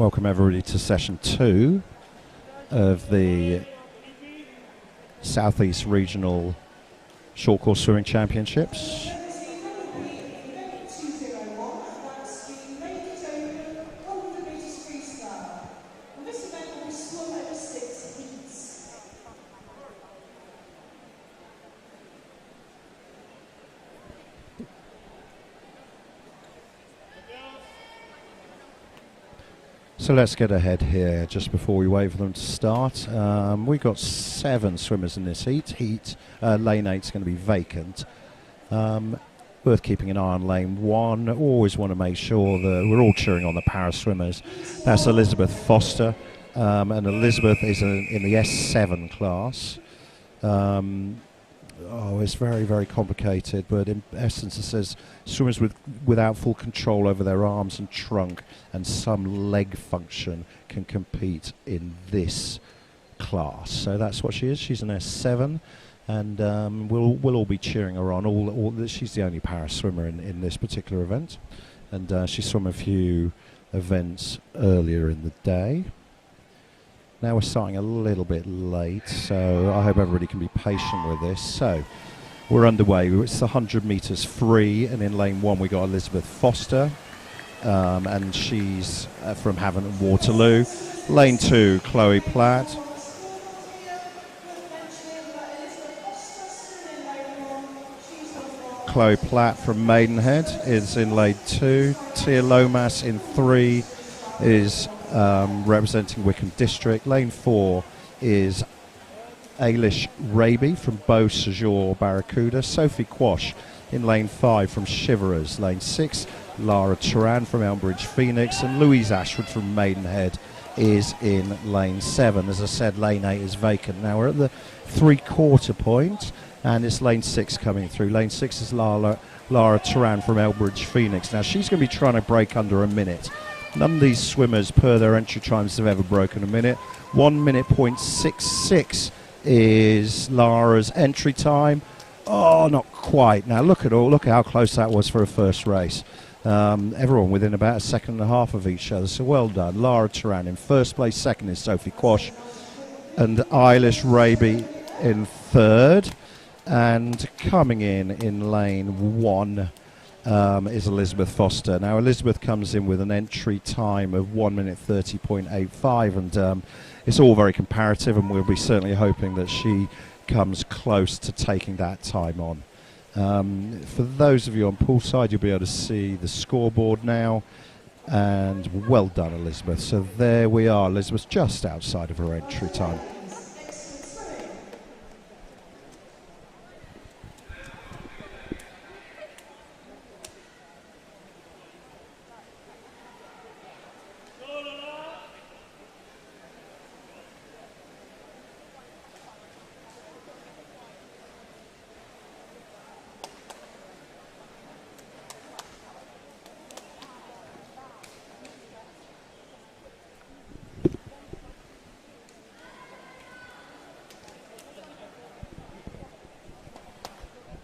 Welcome everybody to session 2 of the Southeast Regional Short Course Swimming Championships. So let's get ahead here just before we wait for them to start. We've got 7 swimmers in this heat. Lane 8 is going to be vacant. Worth keeping an eye on lane 1. Always want to make sure that we're all cheering on the para swimmers. That's Elizabeth Foster, and Elizabeth is in the S7 class. It's very, very complicated, but in essence it says swimmers without full control over their arms and trunk and some leg function can compete in this class. So that's what she is. She's an S7, and we'll all be cheering her on. She's the only para swimmer in this particular event, and she swam a few events earlier in the day. Now we're starting a little bit late, so I hope everybody can be patient with this. So we're underway. It's the 100 metres free, and in lane 1 we got Elizabeth Foster, and she's from Havant and Waterloo. Lane 2, Chloe Platt. Chloe Platt from Maidenhead is in lane 2. Tia Lomas in 3 is representing Wickham District. Lane 4 is Ailish Raby from Beau Sejour Barracuda. Sophie Quash in lane 5 from Shiverers. Lane 6, Lara Turan from Elmbridge Phoenix, and Louise Ashford from Maidenhead is in lane 7. As I said, lane 8 is vacant. Now we're at the 3/4 point, and it's lane 6 coming through. Lane 6 is Lara Turan from Elmbridge Phoenix. Now she's going to be trying to break under a minute. None of these swimmers, per their entry times, have ever broken a minute. 1 minute .66 is Lara's entry time. Oh, not quite. Now look how close that was for a first race. Everyone within about 1.5 seconds of each other. So well done. Lara Turan in first place. Second is Sophie Quash, and Ailish Raby in third. And coming in lane 1. Is Elizabeth Foster. Now Elizabeth comes in with an entry time of 1 minute 30.85, and it's all very comparative, and we'll be certainly hoping that she comes close to taking that time on. For those of you on poolside, you'll be able to see the scoreboard now, and well done, Elizabeth. So there we are. Elizabeth's just outside of her entry time.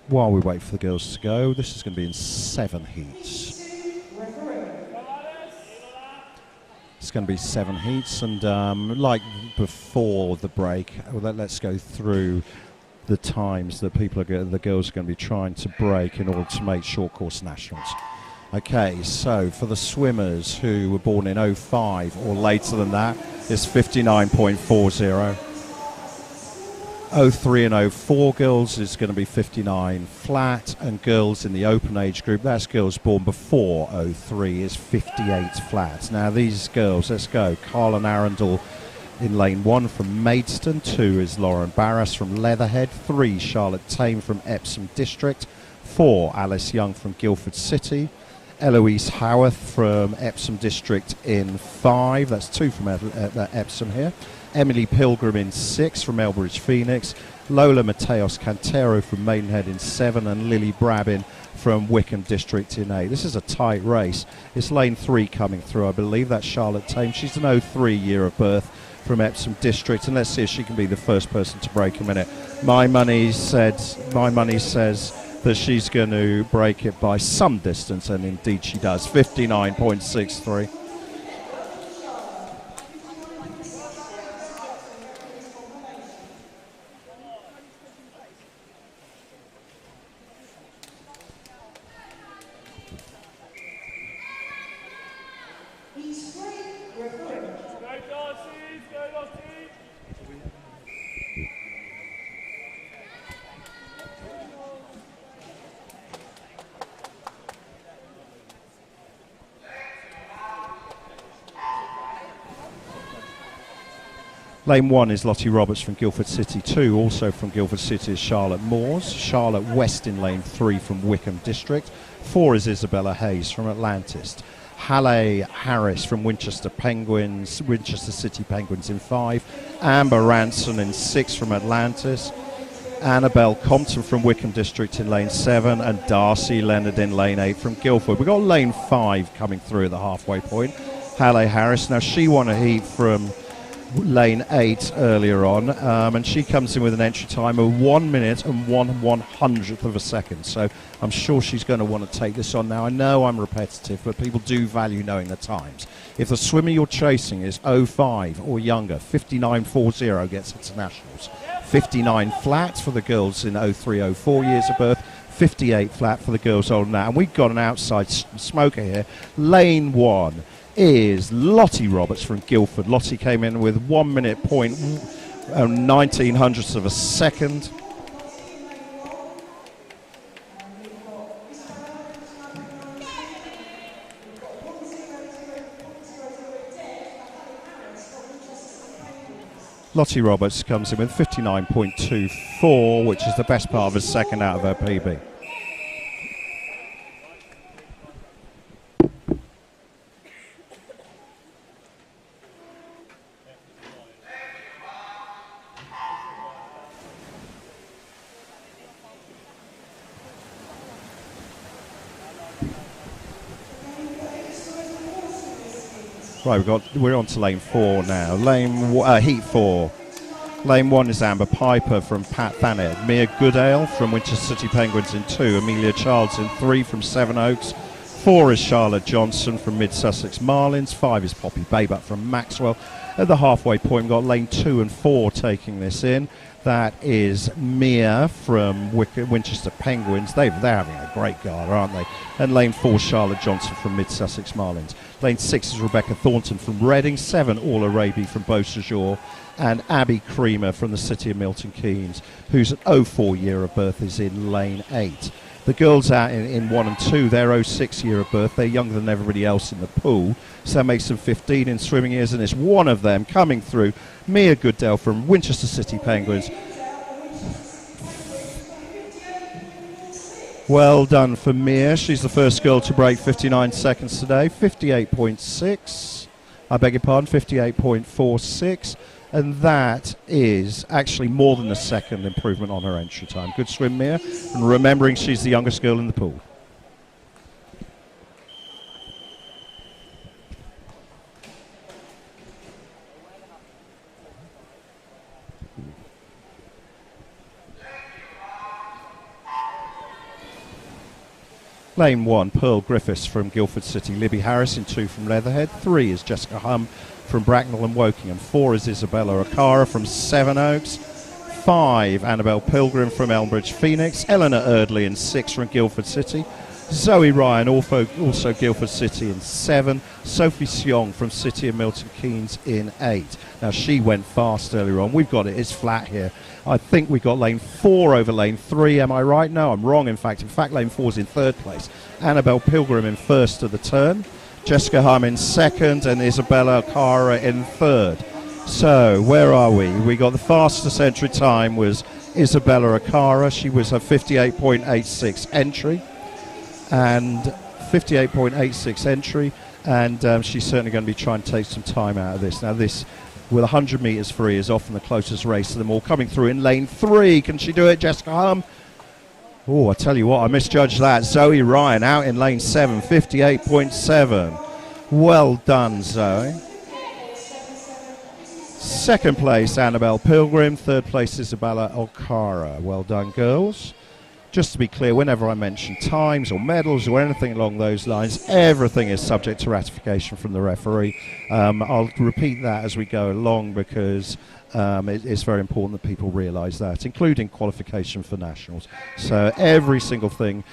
While we wait for the girls to go, this is going to be in 7 heats. It's going to be 7 heats, and like before the break, let's go through the times that the girls are going to be trying to break in order to make short course nationals. Okay, so for the swimmers who were born in 05 or later than that, it's 59.40. 03 and 04 girls is going to be 59 flat, and girls in the open age group, that's girls born before 03, is 58 flat. Now these girls, let's go. Carlin Arundel in lane 1 from Maidstone. 2 is Lauren Barras from Leatherhead. 3, Charlotte Tame from Epsom District. 4, Alice Young from Guildford City. Eloise Howarth from Epsom District in 5. That's 2 from Epsom here. Emily Pilgrim in 6 from Elbridge Phoenix. Lola Mateos Cantero from Maidenhead in 7, and Lily Brabin from Wickham District in 8. This is a tight race. It's lane 3 coming through, I believe. That's Charlotte Tame. She's an 03 year of birth from Epsom District, and let's see if she can be the first person to break a minute. My money says that she's going to break it by some distance, and indeed she does. 59.63. Lane 1 is Lottie Roberts from Guildford City. 2 also from Guildford City is Charlotte Moores. Charlotte West in lane 3 from Wickham District. 4 is Isabella Hayes from Atlantis. Halle Harris from Winchester City Penguins in 5. Amber Ranson in 6 from Atlantis. Annabelle Compton from Wickham District in lane 7. And Darcy Leonard in lane 8 from Guildford. We've got lane 5 coming through at the halfway point. Halle Harris. Now she won a heat from lane 8 earlier on, and she comes in with an entry time of 1 minute and 1/100th of a second, so I'm sure she's going to want to take this on. Now I know I'm repetitive, but people do value knowing the times. If the swimmer you're chasing is 05 or younger, 59.40 gets internationals. 59 flat for the girls in 03-04 years of birth, 58 flat for the girls older than that. And we've got an outside smoker here. Lane 1 is Lottie Roberts from Guildford. Lottie came in with 1 minute point 1900ths of a second. Lottie Roberts comes in with 59.24, which is the best part of a second out of her PB. Right, we're on to lane 4 now. Heat 4. Lane 1 is Amber Piper from Pat Thanet. Mia Goodale from Winchester City Penguins in 2. Amelia Childs in 3 from Sevenoaks. 4 is Charlotte Johnson from Mid Sussex Marlins. 5 is Poppy Baybutt from Maxwell. At the halfway point, we've got lane 2 and 4 taking this in. That is Mia from Winchester Penguins. They're having a great gala, aren't they? And lane 4, Charlotte Johnson from Mid Sussex Marlins. Lane 6 is Rebecca Thornton from Reading. 7, Orla Raby from Beausejour. And Abby Creamer from the City of Milton Keynes, who's an 04 year of birth, is in lane 8. The girls out in 1 and 2, they're 06 year of birth. They're younger than everybody else in the pool, so that makes them 15 in swimming years, and it's one of them coming through, Mia Goodale from Winchester City Penguins. Well done for Mia. She's the first girl to break 59 seconds today. 58.6. I beg your pardon, 58.46. And that is actually more than a second improvement on her entry time. Good swim, Mia. And remembering she's the youngest girl in the pool. Lane 1, Pearl Griffiths from Guildford City. Libby Harris in 2 from Leatherhead. 3 is Jessica Hum from Bracknell and Wokingham. 4 is Isabella O'Cara from Sevenoaks. 5, Annabelle Pilgrim from Elmbridge Phoenix. Eleanor Erdley in 6 from Guildford City. Zoe Ryan, also Guildford City in 7. Sophie Siong from City of Milton Keynes in 8. Now she went fast earlier on. We've got it's flat here. I think we got lane 4 over lane 3. Am I right? No, I'm wrong. In fact, lane 4 is in 3rd place. Annabelle Pilgrim in 1st of the turn. Jessica Hum in 2nd and Isabella O'Cara in 3rd. So where are we? We got the fastest entry time was Isabella O'Cara. She was a 58.86 entry. And 58.86 entry. And she's certainly going to be trying to take some time out of this. Now this, with 100 metres free, is often the closest race to them all. Coming through in lane 3. Can she do it, Jessica Hum? Oh, I tell you what, I misjudged that. Zoe Ryan out in lane 7, 58.7. Well done, Zoe. 2nd place, Annabelle Pilgrim. 3rd place, Isabella O'Cara. Well done, girls. Just to be clear, whenever I mention times or medals or anything along those lines, everything is subject to ratification from the referee. I'll repeat that as we go along because it's very important that people realise that, including qualification for nationals. So every single thing,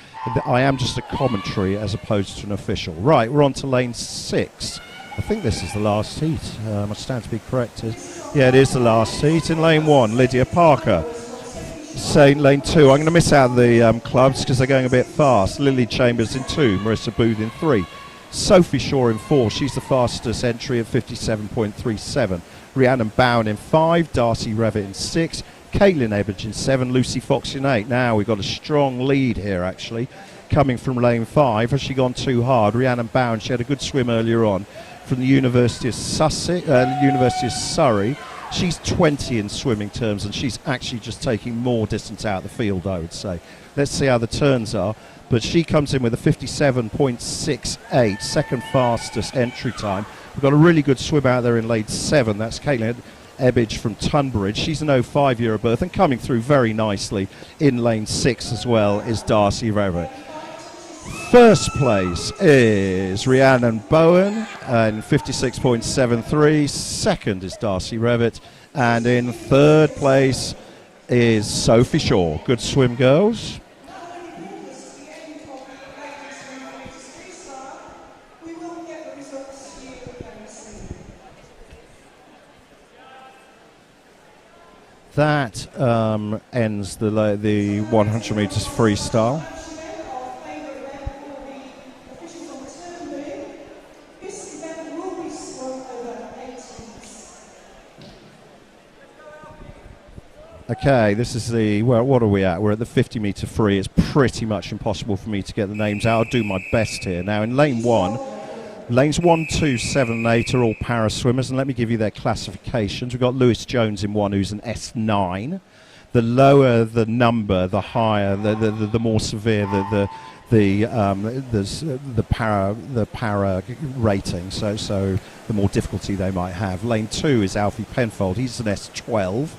I am just a commentary as opposed to an official. Right, we're on to lane 6. I think this is the last heat. I stand to be corrected. Yeah, it is the last heat. In lane 1, Lydia Parker. Say lane 2. I'm going to miss out the clubs because they're going a bit fast. Lily Chambers in 2, Marissa Booth in 3. Sophie Shaw in 4. She's the fastest entry at 57.37. Rhiannon Bowen in 5. Darcy Revitt in 6. Caitlin Ebbridge in 7. Lucy Fox in 8. Now we've got a strong lead here, actually, coming from lane 5. Has she gone too hard? Rhiannon Bowen, she had a good swim earlier on from the University of Surrey. She's 20 in swimming terms, and she's actually just taking more distance out of the field, I would say. Let's see how the turns are. But she comes in with a 57.68, second fastest entry time. We've got a really good swim out there in lane 7. That's Caitlin Ebbridge from Tunbridge. She's an 05 year of birth, and coming through very nicely in lane 6 as well is Darcy Revitt. First place is Rhiannon Bowen in 56.73. Second is Darcy Revitt. And in third place is Sophie Shaw. Good swim, girls. That ends the 100 metres freestyle. Okay, this is the, well, what are we at? We're at the 50 metre free. It's pretty much impossible for me to get the names out. I'll do my best here. Now in lane 1, lanes 1, 2, 7 and 8 are all para swimmers, and let me give you their classifications. We've got Lewis Jones in 1, who's an S9. The lower the number, the higher, the more severe the para rating, so the more difficulty they might have. Lane 2 is Alfie Penfold. He's an S12.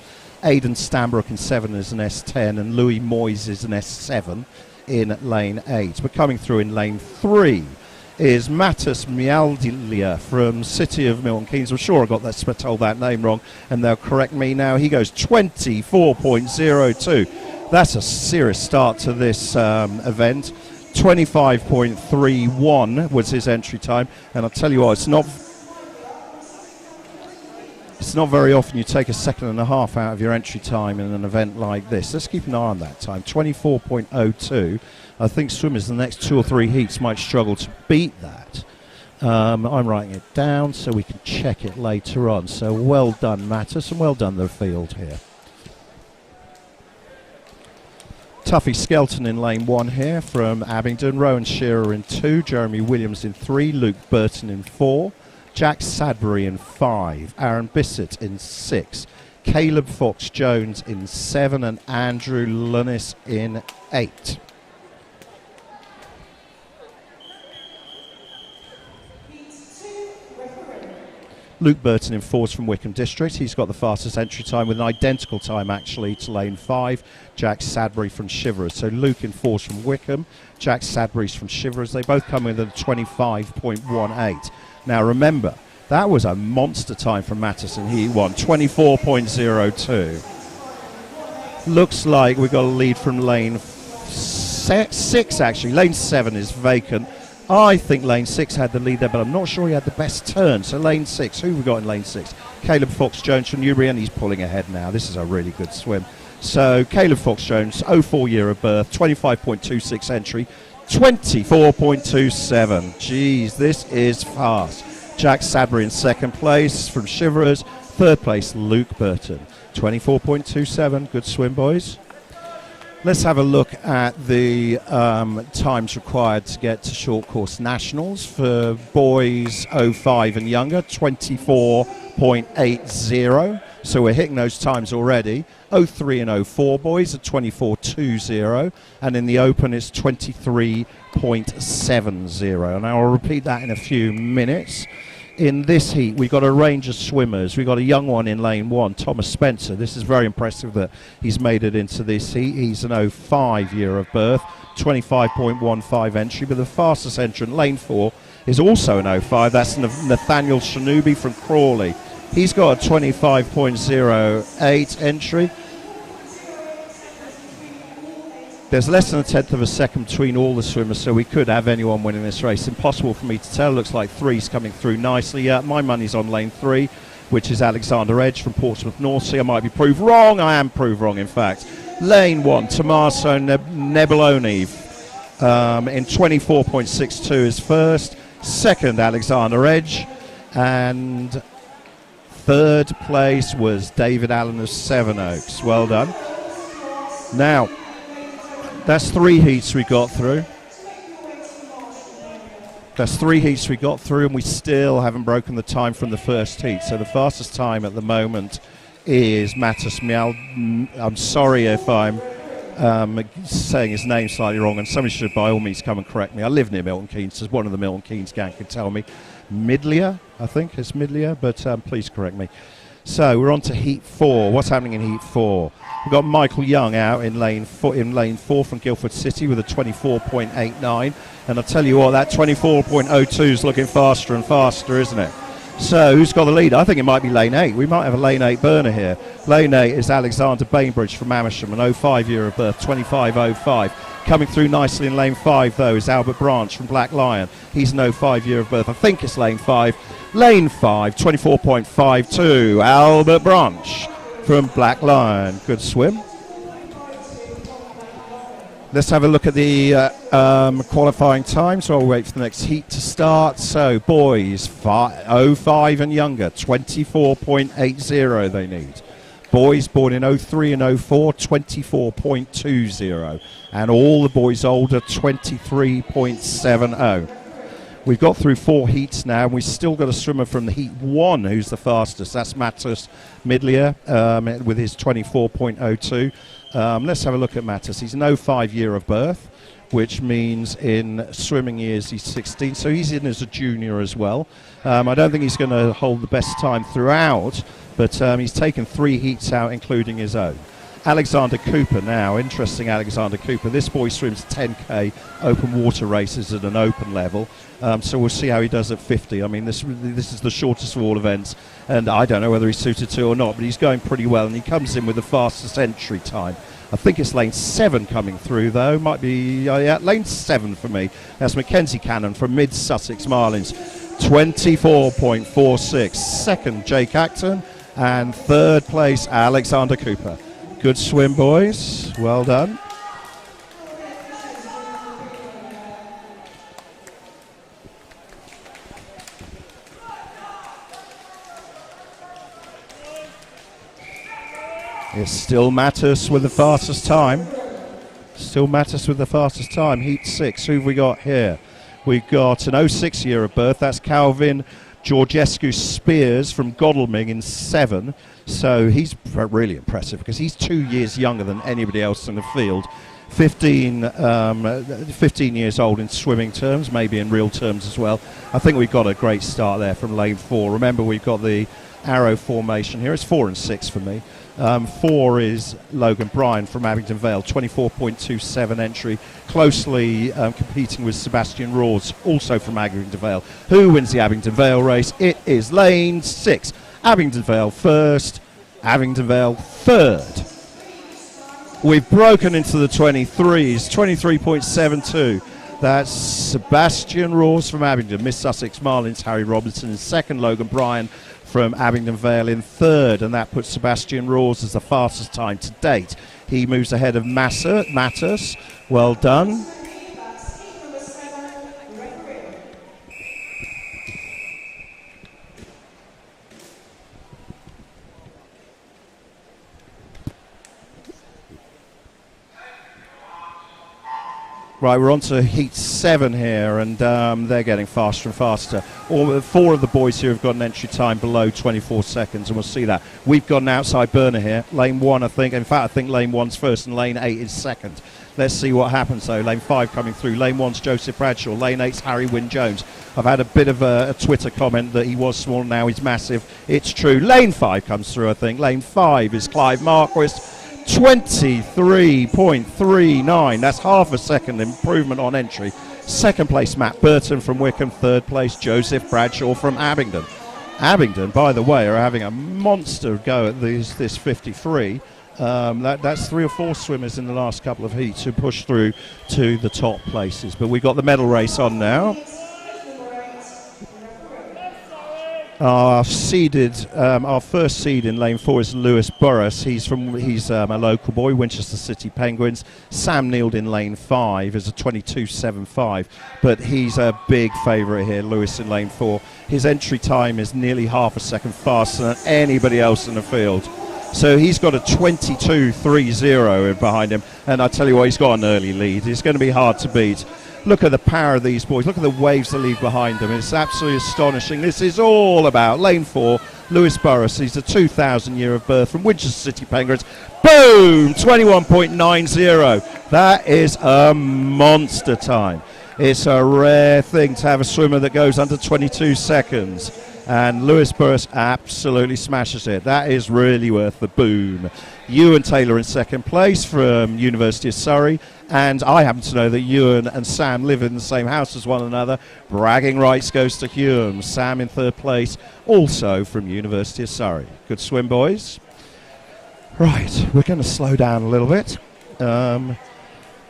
Aidan Stanbrook in 7 is an S10, and Louis Moyes is an S7 in lane 8. But coming through in lane 3 is Mattis Mialdilia from City of Milton Keynes. I'm sure I got that, told that name wrong, and they'll correct me now. He goes 24.02. That's a serious start to this event. 25.31 was his entry time, and I'll tell you what, it's not very often you take a second and a half out of your entry time in an event like this. Let's keep an eye on that time. 24.02. I think swimmers in the next 2 or 3 heats might struggle to beat that. I'm writing it down so we can check it later on. So well done, Mattis, and well done the field here. Tuffy Skelton in lane 1 here from Abingdon. Rowan Shearer in 2. Jeremy Williams in 3. Luke Burton in 4. Jack Sadbury in 5, Aaron Bissett in 6, Caleb Fox-Jones in 7, and Andrew Lunis in 8. Luke Burton in 4 is from Wickham District. He's got the fastest entry time with an identical time actually to lane 5. Jack Sadbury from Shiverers. So Luke in 4 is from Wickham, Jack Sadbury's from Shiverers. They both come in at a 25.18. Now remember, that was a monster time from Mattis, he won 24.02. Looks like we got a lead from lane 6 actually. Lane 7 is vacant. I think lane 6 had the lead there, but I'm not sure he had the best turn. So lane 6, who have we got in lane 6? Caleb Fox-Jones from Newbury, and he's pulling ahead now. This is a really good swim. So Caleb Fox-Jones, 04 year of birth, 25.26 entry, 24.27. Jeez, this is fast. Jack Sadbury in 2nd place from Shiverers. 3rd place, Luke Burton. 24.27. Good swim, boys. Let's have a look at the times required to get to short course nationals. For boys 05 and younger, 24.80. So we're hitting those times already. 03 and 04 boys at 24.20, and in the open it's 23.70. And I'll repeat that in a few minutes. In this heat, we've got a range of swimmers. We've got a young one in lane 1, Thomas Spencer. This is very impressive that he's made it into this heat. He's an 05 year of birth, 25.15 entry, but the fastest entrant, lane 4, is also an 05. That's Nathaniel Shanubi from Crawley. He's got a 25.08 entry. There's less than a tenth of a second between all the swimmers, so we could have anyone winning this race. Impossible for me to tell. Looks like three's coming through nicely. My money's on lane 3, which is Alexander Edge from Portsmouth North Sea. I might be proved wrong. I am proved wrong, in fact. Lane 1, Tommaso Nebuloni in 24.62 is first. Second, Alexander Edge. And third place was David Allen of Sevenoaks. Well done. Now, that's 3 heats we got through. And we still haven't broken the time from the first heat. So the fastest time at the moment is Mattis Mial. I'm sorry if I'm saying his name slightly wrong, and somebody should by all means come and correct me. I live near Milton Keynes, so one of the Milton Keynes gang can tell me. Midlier, I think it's Midlier, but please correct me. So we're on to heat 4. What's happening in heat 4? We've got Michael Young out in lane 4 from Guildford City with a 24.89. And I'll tell you what, that 24.02 is looking faster and faster, isn't it? So who's got the lead? I think it might be lane 8. We might have a lane 8 burner here. Lane 8 is Alexander Bainbridge from Amersham, an 05 year of birth, 25.05. Coming through nicely in lane 5, though, is Albert Branch from Black Lion. He's an 05 year of birth. I think it's lane 5. Lane 5, 24.52. Albert Branch from Black Lion. Good swim. Let's have a look at the qualifying time. So I'll wait for the next heat to start. So boys, 05 and younger, 24.80 they need. Boys born in 03 and 04, 24.20. And all the boys older, 23.70. We've got through 4 heats now, and we've still got a swimmer from the heat 1 who's the fastest. That's Mattis Midlier with his 24.02. Let's have a look at Mattis. He's an 05 year of birth, which means in swimming years he's 16, so he's in as a junior as well. I don't think he's going to hold the best time throughout, but he's taken 3 heats out, including his own. Alexander Cooper now, interesting Alexander Cooper. This boy swims 10k open water races at an open level, so we'll see how he does at 50. I mean, this is the shortest of all events, and I don't know whether he's suited to or not, but he's going pretty well, and he comes in with the fastest entry time. I think it's lane 7 coming through, though. Might be, yeah, lane 7 for me. That's Mackenzie Cannon from Mid Sussex Marlins, 24.46. Second, Jake Acton, and third place, Alexander Cooper. Good swim, boys. Well done. It still Mattis with the fastest time. Heat 6. Who have we got here? We've got an 06 year of birth. That's Calvin Georgescu Spears from Godalming in 7. So he's really impressive because he's 2 years younger than anybody else in the field. 15 years old in swimming terms, maybe in real terms as well. I think we've got a great start there from lane 4. Remember, we've got the arrow formation here. It's 4 and 6 for me. 4 is Logan Bryan from Abingdon Vale, 24.27 entry, closely competing with Sebastian Rawls, also from Abingdon Vale. Who wins the Abingdon Vale race? It is lane 6. Abingdon Vale first, Abingdon Vale third. We've broken into the 23s, 23.72. That's Sebastian Rawls from Abingdon, Miss Sussex Marlins, Harry Robinson in second, Logan Bryan from Abingdon Vale in third, and that puts Sebastian Rawls as the fastest time to date. He moves ahead of Mattis. Well done. Right, we're on to heat 7 here, and they're getting faster and faster. 4 of the boys here have got an entry time below 24 seconds, and we'll see that. We've got an outside burner here. Lane 1, I think. In fact, I think lane 1's first and lane 8 is second. Let's see what happens, though. Lane 5 coming through. Lane 1's Joseph Bradshaw. Lane 8's Harry Wynne-Jones. I've had a bit of a Twitter comment that he was small, now he's massive. It's true. Lane 5 comes through, I think. Lane 5 is Clive Marquis. 23.39. That's half a second improvement on entry. Second place, Matt Burton from Wickham. Third place, Joseph Bradshaw from Abingdon. Abingdon, by the way, are having a monster go at this 53. That's 3 or 4 swimmers in the last couple of heats who pushed through to the top places. But we've got the medal race on now. Our first seed in lane 4 is Lewis Burris. He's a local boy, Winchester City Penguins. Sam Neild in lane 5 is a 22.75, but he's a big favourite here, Lewis in lane 4. His entry time is nearly half a second faster than anybody else in the field. So he's got a 22.30 behind him, and I tell you what, he's got an early lead. It's going to be hard to beat. Look at the power of these boys. Look at the waves they leave behind them. It's absolutely astonishing. This is all about lane 4, Lewis Burris. He's a 2000 year of birth from Winchester City Penguins. Boom! 21.90. That is a monster time. It's a rare thing to have a swimmer that goes under 22 seconds. And Lewis Burris absolutely smashes it. That is really worth the boom. Ewan Taylor in second place from University of Surrey. And I happen to know that Ewan and Sam live in the same house as one another. Bragging rights goes to Ewan. Sam in third place, also from University of Surrey. Good swim, boys. Right, we're going to slow down a little bit.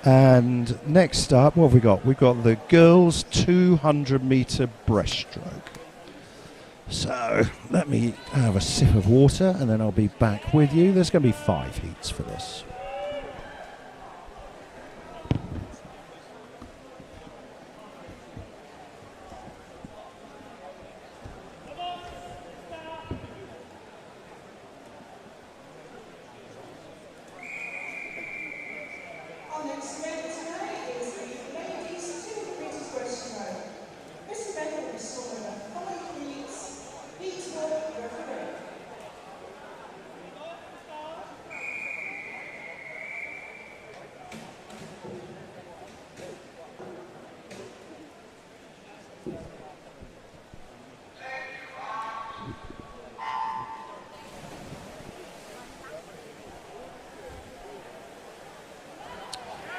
And next up, what have we got? We've got the girls' 200-metre breaststroke. So let me have a sip of water and then I'll be back with you. There's going to be 5 heats for this.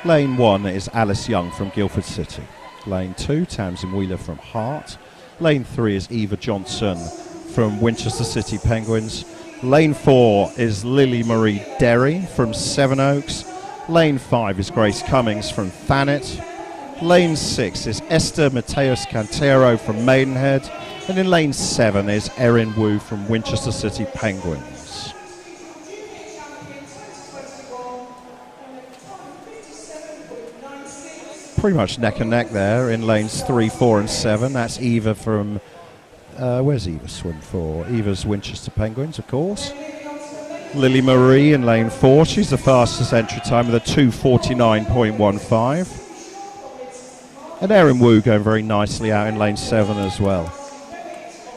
Lane 1 is Alice Young from Guildford City. Lane 2, Tamsin Wheeler from Hart. Lane 3 is Eva Johnson from Winchester City Penguins. Lane 4 is Lily Marie Derry from Sevenoaks. Lane 5 is Grace Cummings from Thanet. Lane 6 is Esther Mateos Cantero from Maidenhead. And in lane 7 is Erin Wu from Winchester City Penguins. Pretty much neck and neck there in lanes 3, 4 and 7. That's Eva from, where's Eva swim for? Eva's Winchester Penguins, of course. Lily Marie in lane 4. She's the fastest entry time with a 2:49.15. And Erin Wu going very nicely out in lane 7 as well.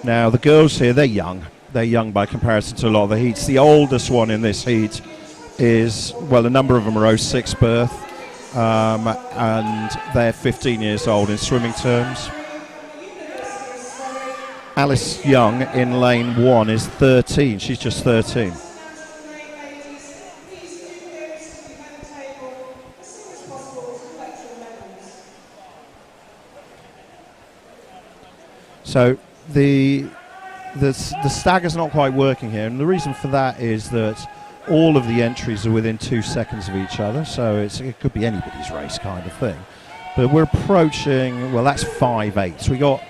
Now the girls here, they're young. They're young by comparison to a lot of the heats. The oldest one in this heat is, well, a number of them are 06 birth. And they're 15 years old in swimming terms. Alice Young in lane 1 is 13. She's just 13. So the stagger's not quite working here, and the reason for that is that all of the entries are within 2 seconds of each other, so it could be anybody's race kind of thing. But we're approaching, well, that's 5/8. So we got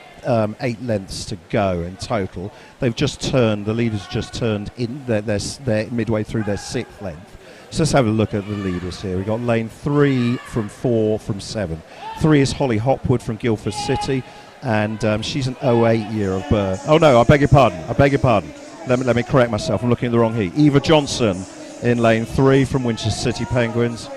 8 lengths to go in total. They've just turned, the leaders just turned in, they're midway through their 6th length. So let's have a look at the leaders here. We've got lane 3 from 4 from 7. 3 is Holly Hopwood from Guildford City, and she's an 08 year of birth. Oh no, I beg your pardon. Let me correct myself. I'm looking at the wrong heat. Eva Johnson in lane 3 from Winchester City Penguins.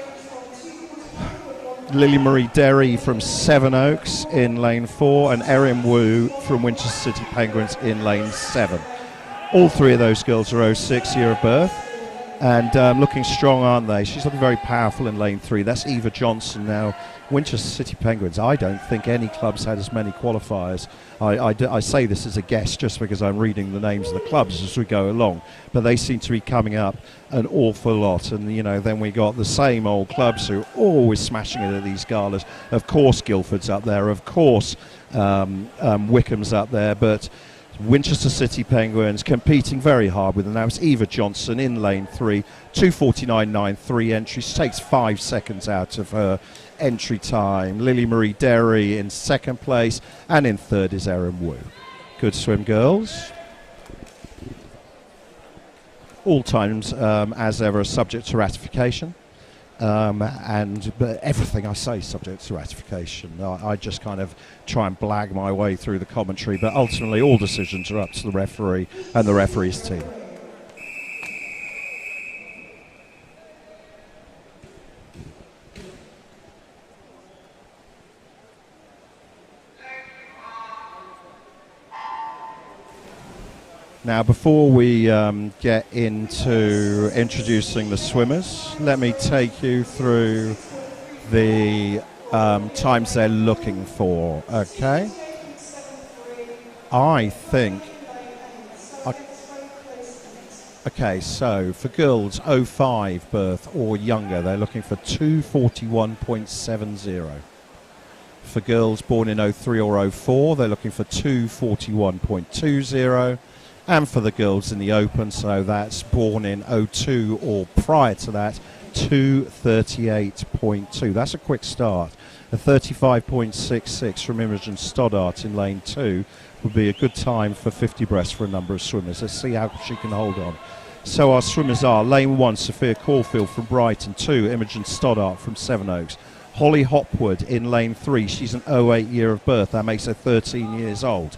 Lily Marie Derry from Sevenoaks in lane 4, and Erin Wu from Winchester City Penguins in lane 7. All 3 of those girls are 06 year of birth, and looking strong, aren't they? She's looking very powerful in lane 3. That's Eva Johnson. Now, Winchester City Penguins, I don't think any clubs had as many qualifiers. I say this as a guess just because I'm reading the names of the clubs as we go along, but they seem to be coming up an awful lot. And then we got the same old clubs who are always smashing it at these galas. Of course Guildford's up there, of course Wycombe's up there, but Winchester City Penguins competing very hard with them. Now it's Eva Johnson in lane 3, 2:49.93 entry. She takes 5 seconds out of her entry time. Lily Marie Derry in second place, and in third is Erin Wu. Good swim, girls. All times, as ever, are subject to ratification. But everything I say is subject to ratification. I just kind of try and blag my way through the commentary, but ultimately all decisions are up to the referee and the referee's team. Now, before we get into introducing the swimmers, let me take you through the times they're looking for, okay? I think... Okay, so for girls 05 birth or younger, they're looking for 2:41.70. For girls born in 03 or 04, they're looking for 2:41.20. And for the girls in the Open, so that's born in 02 or prior to that, 2:38.2. That's a quick start. A 35.66 from Imogen Stoddart in lane 2 would be a good time for 50 breast for a number of swimmers. Let's see how she can hold on. So our swimmers are lane 1, Sophia Caulfield from Brighton, 2, Imogen Stoddart from Sevenoaks. Holly Hopwood in lane 3, she's an 08 year of birth, that makes her 13 years old.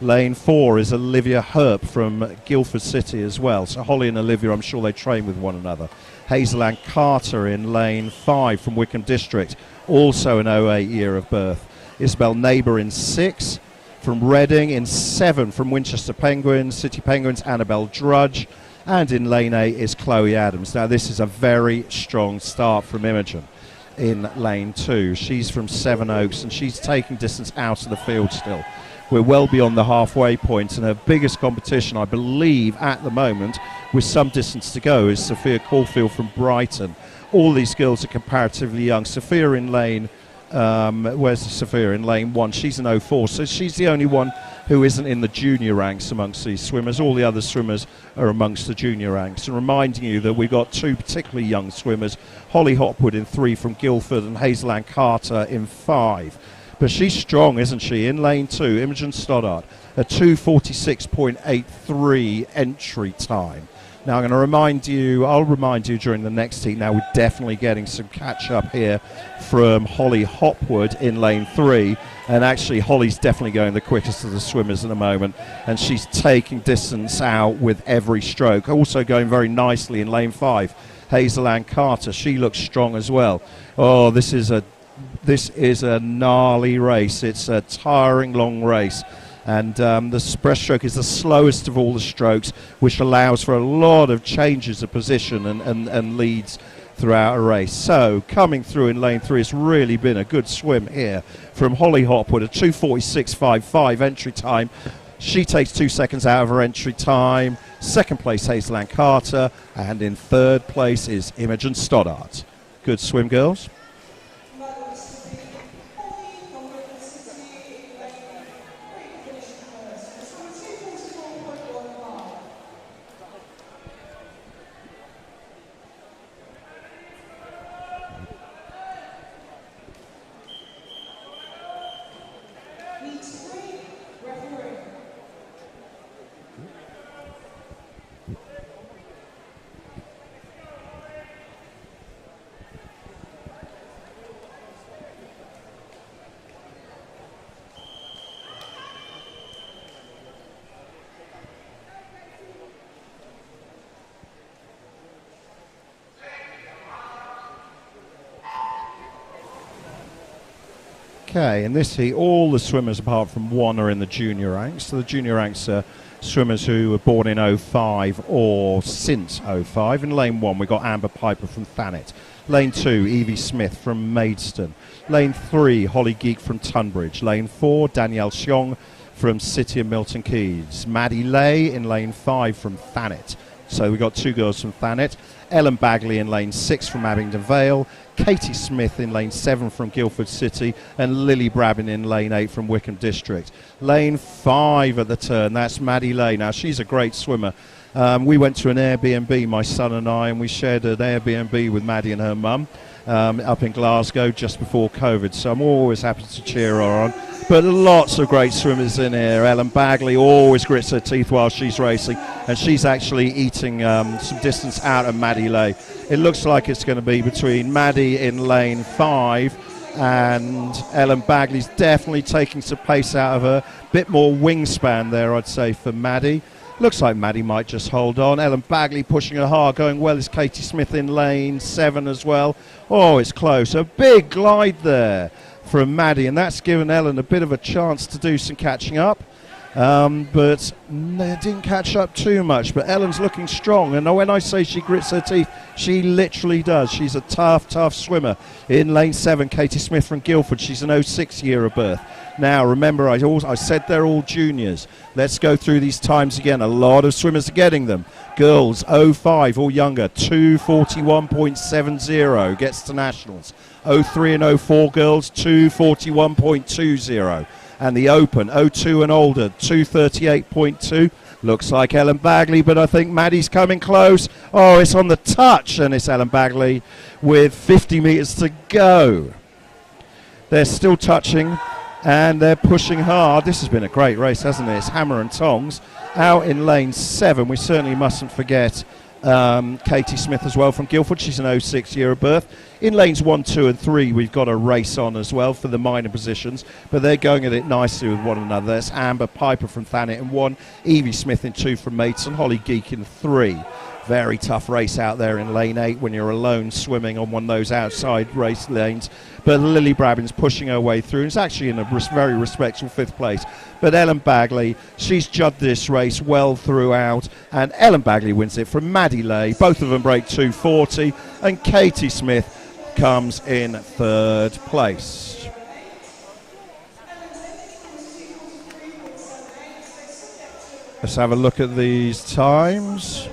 Lane 4 is Olivia Herp from Guildford City as well. So Holly and Olivia, I'm sure they train with one another. Hazel Ann Carter in lane 5 from Wickham District, also an 08 year of birth. Isabel Neighbour in 6 from Reading. In 7 from Winchester Penguins, City Penguins, Annabelle Drudge. And in lane 8 is Chloe Adams. Now this is a very strong start from Imogen in lane 2. She's from Sevenoaks and she's taking distance out of the field still. We're well beyond the halfway point, and her biggest competition, I believe, at the moment, with some distance to go, is Sophia Caulfield from Brighton. All these girls are comparatively young. Sophia in lane, where's Sophia in lane 1? She's an 04, so she's the only one who isn't in the junior ranks amongst these swimmers. All the other swimmers are amongst the junior ranks. And reminding you that we've got 2 particularly young swimmers, Holly Hopwood in 3 from Guildford and Hazel Ann Carter in 5. But she's strong, isn't she? In lane 2, Imogen Stoddart, a 2:46.83 entry time. Now I'm going to remind you, I'll remind you during the next heat. Now we're definitely getting some catch up here from Holly Hopwood in lane 3. And actually Holly's definitely going the quickest of the swimmers at the moment. And she's taking distance out with every stroke. Also going very nicely in lane 5, Hazel Ann Carter. She looks strong as well. Oh, this is a gnarly race. It's a tiring long race, and the breaststroke is the slowest of all the strokes, which allows for a lot of changes of position and leads throughout a race. So coming through in lane 3, it's really been a good swim here from Holly Hopwood, a 2:46.55 entry time. She takes 2 seconds out of her entry time. Second place Hazel Ann Carter, and in third place is Imogen Stoddart. Good swim, girls. Okay, in this heat, all the swimmers apart from one are in the junior ranks. So the junior ranks are swimmers who were born in 05 or since 05. In lane 1, we've got Amber Piper from Thanet. Lane 2, Evie Smith from Maidstone. Lane 3, Holly Geek from Tunbridge. Lane 4, Danielle Xiong from City of Milton Keynes. Maddie Lay in lane 5 from Thanet. So we've got two girls from Thanet. Ellen Bagley in lane 6 from Abingdon Vale, Katie Smith in lane 7 from Guildford City, and Lily Brabin in lane 8 from Wickham District. Lane 5 at the turn, that's Maddie Lay. Now, she's a great swimmer. We went to an Airbnb, my son and I, and we shared an Airbnb with Maddie and her mum up in Glasgow just before COVID, so I'm always happy to cheer her on. But lots of great swimmers in here. Ellen Bagley always grits her teeth while she's racing, and she's actually eating some distance out of Maddie Lay. It looks like it's going to be between Maddie in lane 5 and Ellen Bagley's definitely taking some pace out of her. Bit more wingspan there, I'd say, for Maddie. Looks like Maddie might just hold on. Ellen Bagley pushing her hard, going well is Katie Smith in lane 7 as well. Oh, it's close. A big glide there from Maddie, and that's given Ellen a bit of a chance to do some catching up. But they didn't catch up too much. But Ellen's looking strong, and when I say she grits her teeth, she literally does. She's a tough swimmer. In lane 7, Katie Smith from Guildford. She's an 06 year of birth. Now, remember, I said they're all juniors. Let's go through these times again. A lot of swimmers are getting them. Girls, 05 or younger, 2:41.70 gets to nationals. 03 and 04 girls, 2:41.20. And the open, 02 and older, 2:38.2. Looks like Ellen Bagley, but I think Maddie's coming close. Oh, it's on the touch, and it's Ellen Bagley with 50 metres to go. They're still touching, and they're pushing hard. This has been a great race, hasn't it? It's hammer and tongs. Out in lane 7, we certainly mustn't forget Katie Smith as well from Guildford. She's an 06 year of birth. In lanes 1, 2 and 3 we've got a race on as well for the minor positions, but they're going at it nicely with one another. There's Amber Piper from Thanet in 1, Evie Smith in 2 from Maidstone, Holly Geek in 3. Very tough race out there in lane 8 when you're alone swimming on one of those outside race lanes. But Lily Brabin's pushing her way through. It's actually in a very respectable 5th place. But Ellen Bagley, she's judged this race well throughout. And Ellen Bagley wins it from Maddie Lay. Both of them break 2:40. And Katie Smith comes in 3rd place. Let's have a look at these times.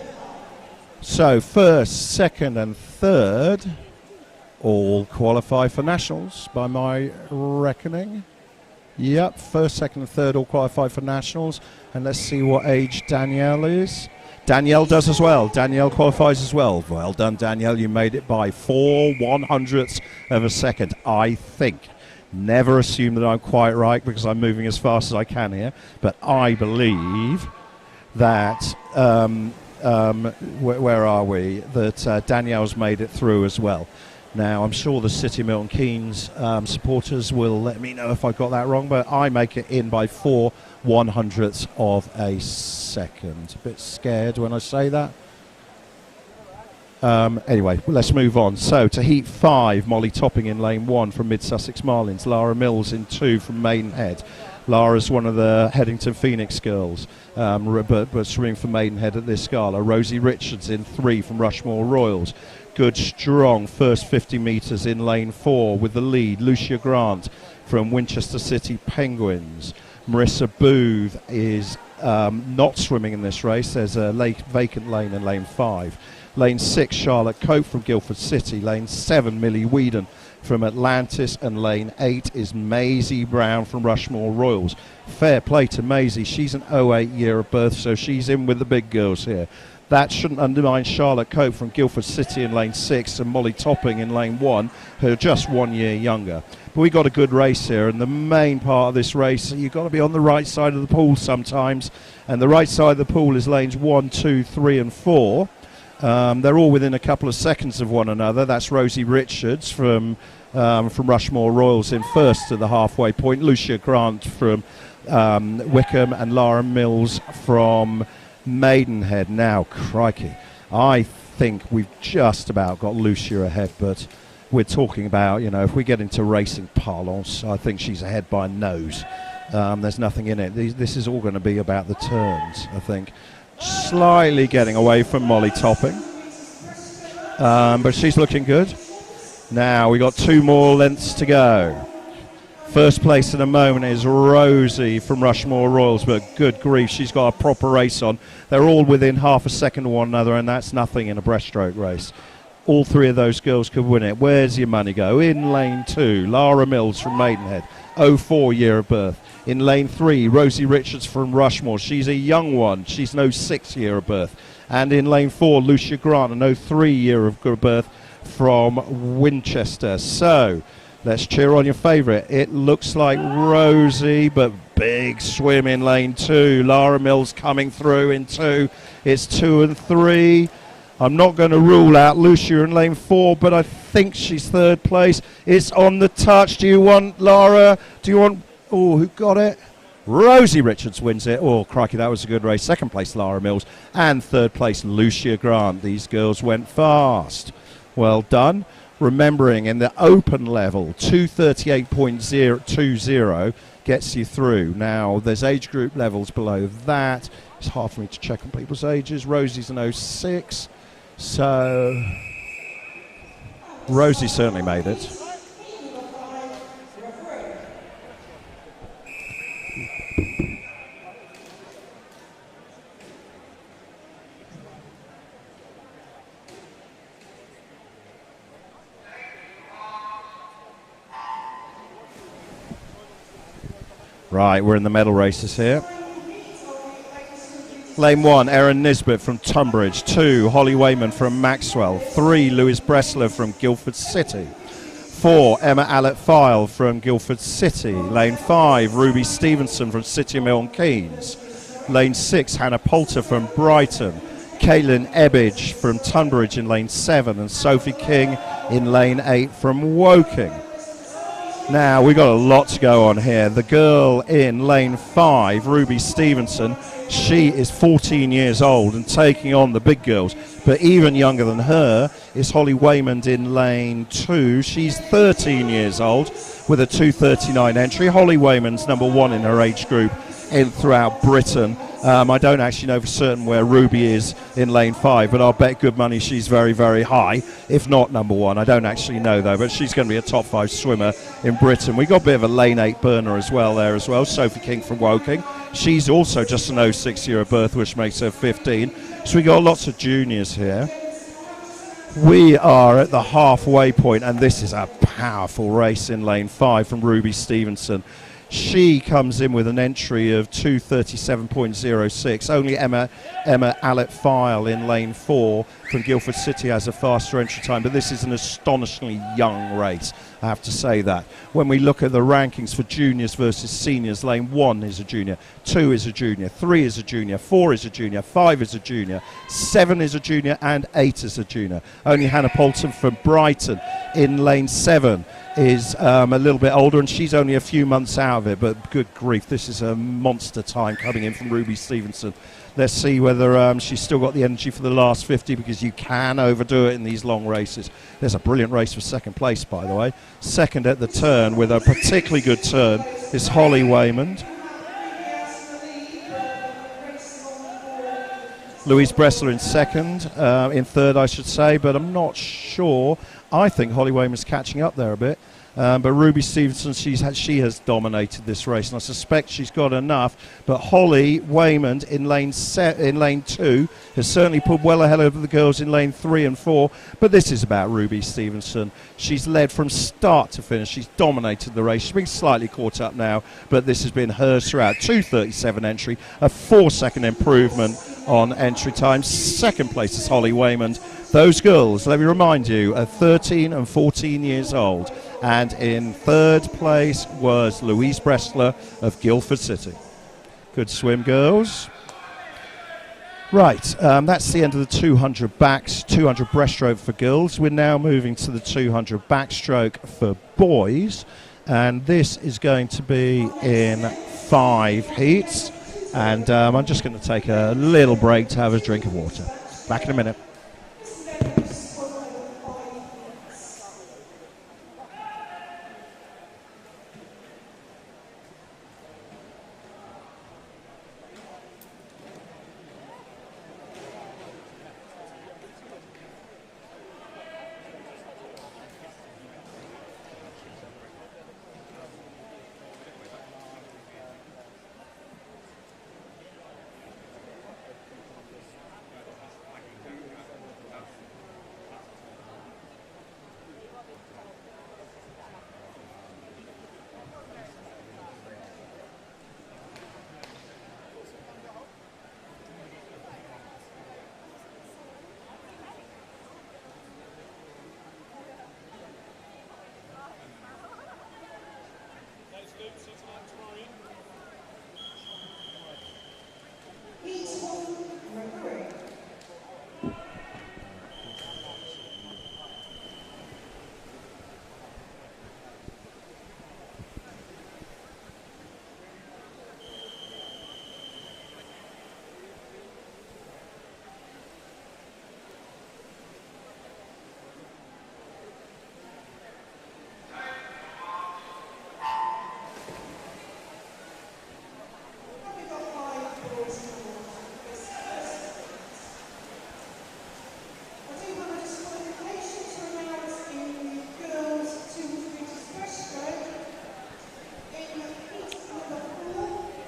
So 1st, 2nd and 3rd all qualify for nationals by my reckoning. Yep, 1st, 2nd and 3rd all qualify for nationals. And let's see what age Danielle is. Danielle does as well. Danielle qualifies as well. Well done, Danielle. You made it by 4/100ths of a second, I think. Never assume that I'm quite right because I'm moving as fast as I can here. But I believe that... where are we? That Danielle's made it through as well. Now, I'm sure the City Milton Keynes supporters will let me know if I got that wrong, but I make it in by 4/100ths of a second. A bit scared when I say that. Anyway, let's move on. So, to heat 5, Molly Topping in lane 1 from Mid Sussex Marlins, Lara Mills in 2 from Maidenhead. Lara's one of the Headington Phoenix girls, but swimming for Maidenhead at this gala. Rosie Richards in 3 from Rushmore Royals. Good, strong first 50 metres in lane 4 with the lead. Lucia Grant from Winchester City Penguins. Marissa Booth is not swimming in this race. There's a vacant lane in lane 5. Lane 6, Charlotte Cope from Guildford City. Lane 7, Millie Whedon from Atlantis, and lane 8 is Maisie Brown from Rushmore Royals. Fair play to Maisie. She's an 08 year of birth, so she's in with the big girls here. That shouldn't undermine Charlotte Cope from Guildford City in lane 6 and Molly Topping in lane 1, who are just 1 year younger. But we got a good race here, and the main part of this race, you've got to be on the right side of the pool sometimes, and the right side of the pool is lanes 1, 2, 3 and 4. They're all within a couple of seconds of one another. That's Rosie Richards from Rushmore Royals in 1st to the halfway point. Lucia Grant from Wickham and Lara Mills from Maidenhead. Now, crikey, I think we've just about got Lucia ahead, but we're talking about, if we get into racing parlance, I think she's ahead by a nose. There's nothing in it. This is all going to be about the turns, I think. Slightly getting away from Molly Topping, but she's looking good. Now we got 2 more lengths to go. First place in a moment is Rosie from Rushmore Royals, but good grief, she's got a proper race on. They're all within half a second of one another, and that's nothing in a breaststroke race. All three of those girls could win it. Where's your money go? In lane 2, Lara Mills from Maidenhead, 04 year of birth. In lane 3, Rosie Richards from Rushmore. She's a young one. She's an 06 year of birth. And in lane 4, Lucia Grant, an 03 year of birth from Winchester. So let's cheer on your favourite. It looks like Rosie, but big swim in lane 2. Lara Mills coming through in 2. It's 2 and 3. I'm not going to rule out Lucia in lane 4, but I think she's third place. It's on the touch. Do you want Lara? Do you want... Oh, who got it? Rosie Richards wins it. Oh, crikey, that was a good race. Second place, Lara Mills. And third place, Lucia Grant. These girls went fast. Well done. Remembering in the open level, 238.020 gets you through. Now, there's age group levels below that. It's hard for me to check on people's ages. Rosie's an 06. So, Rosie certainly made it. Right, we're in the medal races here. Lane 1, Erin Nisbet from Tunbridge. 2, Holly Wayman from Maxwell. 3, Louise Bressler from Guildford City. 4, Emma Allett-File from Guildford City. Lane 5, Ruby Stevenson from City of Milton Keynes. Lane 6, Hannah Poulter from Brighton. Caitlin Ebbage from Tunbridge in lane 7. And Sophie King in lane 8 from Woking. Now, we've got a lot to go on here. The girl in lane 5, Ruby Stevenson, she is 14 years old and taking on the big girls. But even younger than her is Holly Waymond in lane 2. She's 13 years old with a 2:39 entry. Holly Waymond's number 1 in her age group throughout Britain. I don't actually know for certain where Ruby is in lane 5, but I'll bet good money she's very, very high, if not number 1. I don't actually know, though, but she's going to be a top 5 swimmer in Britain. We've got a bit of a lane 8 burner as well there as well, Sophie King from Woking. She's also just an 06 year of birth, which makes her 15. So we got lots of juniors here. We are at the halfway point, and this is a powerful race in lane 5 from Ruby Stevenson. She comes in with an entry of 2:37.06. Only Emma Allett-File in lane 4 from Guildford City has a faster entry time, but this is an astonishingly young race, I have to say that. When we look at the rankings for juniors versus seniors, lane 1 is a junior, 2 is a junior, 3 is a junior, 4 is a junior, 5 is a junior, 7 is a junior, and 8 is a junior. Only Hannah Poulton from Brighton in lane 7 is a little bit older, and she's only a few months out of it, but good grief, this is a monster time coming in from Ruby Stevenson. Let's see whether she's still got the energy for the last 50, because you can overdo it in these long races. There's a brilliant race for second place, by the way. Second at the turn with a particularly good turn is Holly Waymond. Louise Bressler in second, in third I should say, but I'm not sure. I think Holly Waymond's catching up there a bit. But Ruby Stevenson, she has dominated this race, and I suspect she's got enough. But Holly Waymond in lane 2 has certainly put well ahead of the girls in lane 3 and 4. But this is about Ruby Stevenson. She's led from start to finish. She's dominated the race. She's been slightly caught up now, but this has been hers throughout. 2:37 entry, a 4-second improvement on entry time. Second place is Holly Waymond. Those girls, let me remind you, are 13 and 14 years old. And in third place was Louise Bressler of Guildford City. Good swim, girls. Right, that's the end of the 200 breaststroke for girls. We're now moving to the 200 backstroke for boys. And this is going to be in 5 heats. And I'm just going to take a little break to have a drink of water. Back in a minute.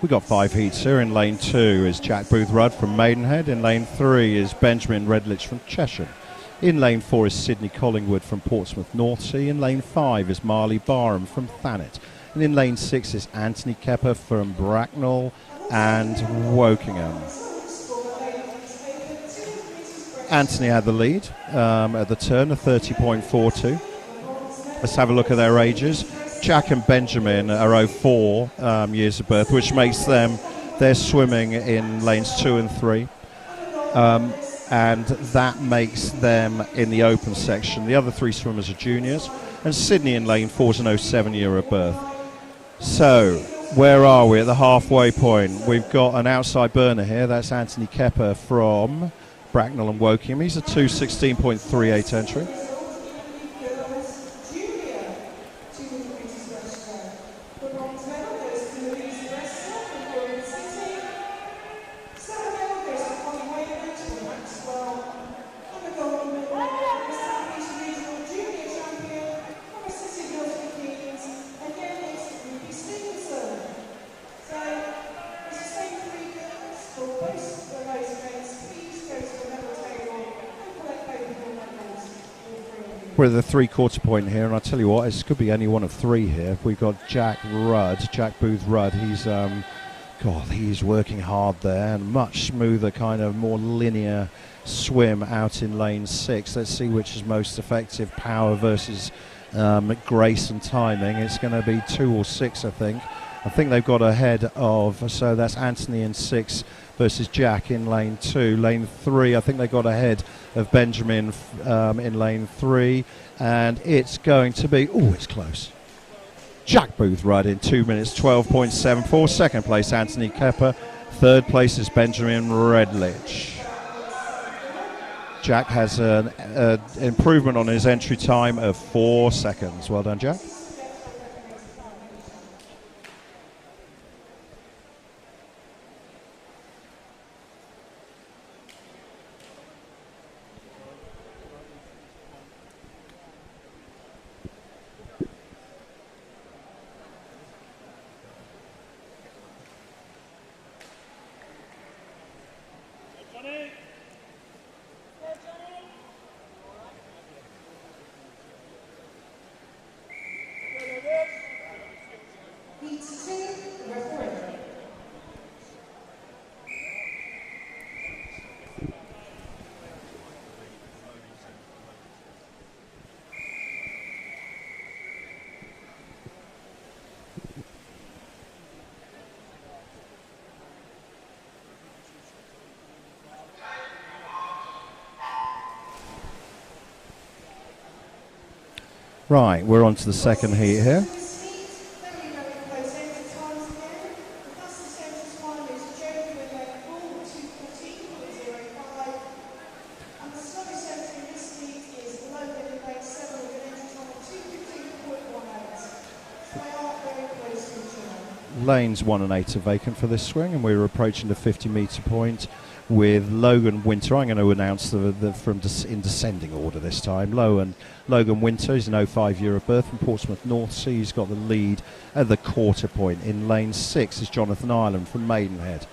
We got 5 heats here. In lane 2 is Jack Booth-Rudd from Maidenhead. In lane 3 is Benjamin Redlich from Cheshire. In lane 4 is Sydney Collingwood from Portsmouth Northsea. In lane 5 is Marley Barham from Thanet. And in lane 6 is Anthony Kepper from Bracknell and Wokingham. Anthony had the lead at the turn of 30.42. Let's have a look at their ages. Jack and Benjamin are 04 years of birth, which makes them, they're swimming in lanes 2 and 3. And that makes them in the open section. The other 3 swimmers are juniors. And Sydney in lane 4 is an 07 year of birth. So, where are we at the halfway point? We've got an outside burner here. That's Anthony Kepper from Bracknell and Wokingham. He's a 2:16.38 entry. We're at the 3/4 point here, and I tell you what, this could be any one of 3 here. We've got Jack Booth-Rudd. He's working hard there, and much smoother, kind of more linear swim out in lane 6. Let's see which is most effective, power versus grace and timing. It's going to be 2 or 6, I think. I think they've got ahead of, so that's Anthony in 6 versus Jack in lane 2. Lane 3, I think they got ahead of Benjamin in lane 3, and it's going to be, it's close. Jack Booth-Rudd in 2 minutes 12.74. Second place, Anthony Kepper. Third place is Benjamin Redlich. Jack has an improvement on his entry time of 4 seconds. Well done, Jack. Right, we're on to the second heat here. Lanes 1 and 8 are vacant for this swing, and we're approaching the 50-metre point with Logan Winter. I'm going to announce in descending order this time. Logan Winter is an 05 year of birth from Portsmouth Northsea. He's got the lead at the quarter point. In lane 6 is Jonathan Ireland from Maidenhead.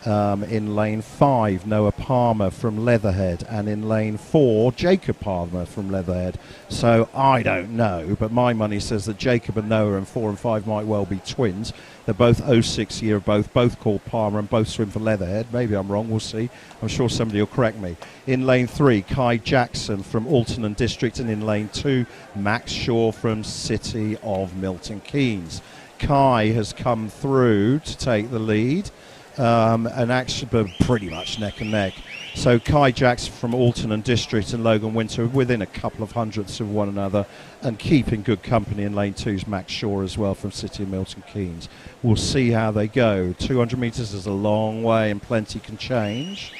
In lane 5, Noah Palmer from Leatherhead, and in lane 4, Jacob Palmer from Leatherhead. So I don't know, but my money says that Jacob and Noah in 4 and 5 might well be twins. They're both 06 year, both called Palmer, and both swim for Leatherhead. Maybe I'm wrong, we'll see. I'm sure somebody will correct me. In lane 3, Kai Jackson from Alton and District, and in lane 2, Max Shaw from City of Milton Keynes. Kai has come through to take the lead, and actually pretty much neck and neck. So Kai Jackson from Alton and District and Logan Winter within a couple of hundredths of one another, and keeping good company in lane 2's Max Shaw as well from City of Milton Keynes. We'll see how they go. 200 metres is a long way and plenty can change.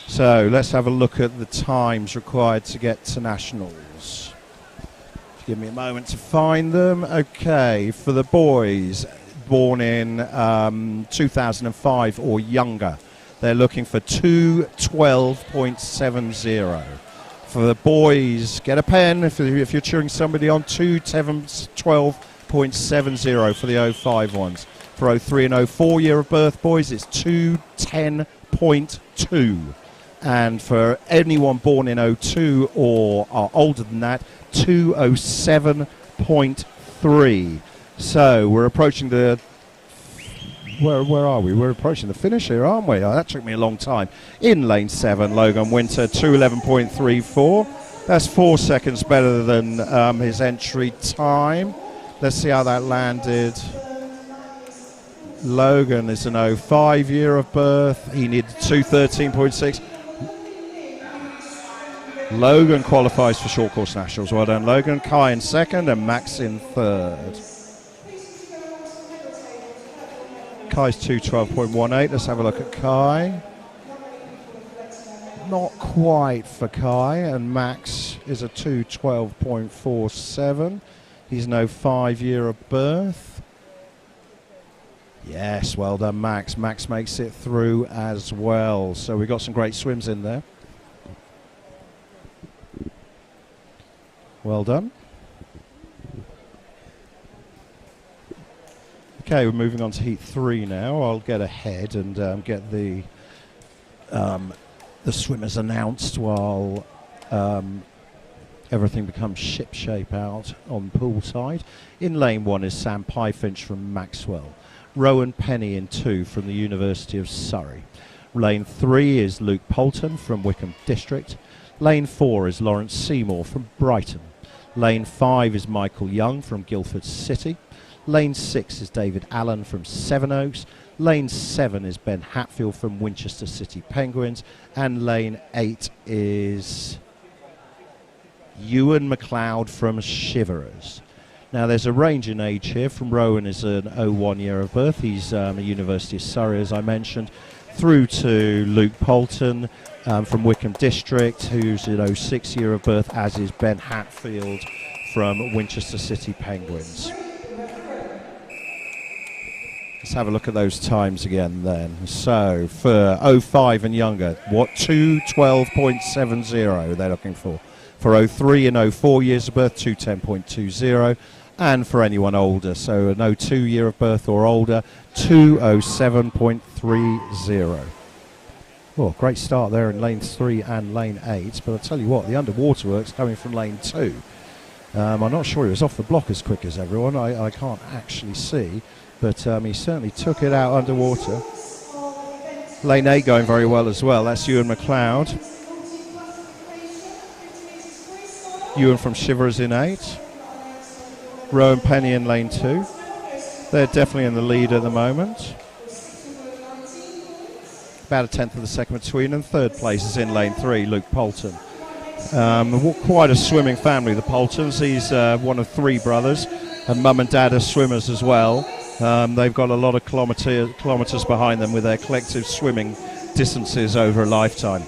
So let's have a look at the times required to get to Nationals. Give me a moment to find them. Okay, for the boys born in 2005 or younger, they're looking for 2:12.70. For the boys, get a pen if you're cheering somebody on. 2:12.70 for the 05 ones. For 03 and 04 year of birth boys, it's 2:10.2. And for anyone born in 02 or are older than that, 2:07.3. So we're approaching the... Where are we? We're approaching the finish here, aren't we? Oh, that took me a long time. In lane 7, Logan Winter, 2:11.34. That's 4 seconds better than his entry time. Let's see how that landed. Logan is an 05 year of birth. He needed 2:13.6. Logan qualifies for short course nationals. Well done, Logan. Kai in second and Max in third. Kai's 2:12.18. Let's have a look at Kai. Not quite for Kai, and Max is a 2:12.47. He's no 5 year of birth. Yes, well done, Max. Max makes it through as well. So we've got some great swims in there. Well done. Okay, we're moving on to heat 3 now. I'll get ahead and get the swimmers announced while everything becomes ship-shape out on poolside. In lane 1 is Sam Pyfinch from Maxwell. Rowan Penny in 2 from the University of Surrey. Lane 3 is Luke Poulton from Wickham District. Lane 4 is Lawrence Seymour from Brighton. Lane 5 is Michael Young from Guildford City. Lane 6 is David Allen from Sevenoaks. Lane 7 is Ben Hatfield from Winchester City Penguins. And lane 8 is Ewan McLeod from Shiverers. Now there's a range in age here. From Rowan is an 01 year of birth. He's a University of Surrey, as I mentioned. Through to Luke Poulton from Wickham District, who's an 06 year of birth, as is Ben Hatfield from Winchester City Penguins. Let's have a look at those times again then. So for 05 and younger, what 2:12.70 they're looking for. For 03 and 04 years of birth, 2:10.20. And for anyone older, so an 02 year of birth or older, 2:07.30. Well, great start there in lane 3 and lane 8. But I'll tell you what, the underwater work's coming from lane 2. I'm not sure he was off the block as quick as everyone. I can't actually see. But he certainly took it out underwater. Lane 8 going very well as well. That's Ewan McLeod. Ewan from Shivers in 8. Rowan Penny in lane 2. They're definitely in the lead at the moment. About a tenth of the second between, and third place is in lane 3, Luke Poulton. Quite a swimming family, the Poultons. He's one of 3 brothers, and mum and dad are swimmers as well. They've got a lot of kilometres behind them with their collective swimming distances over a lifetime.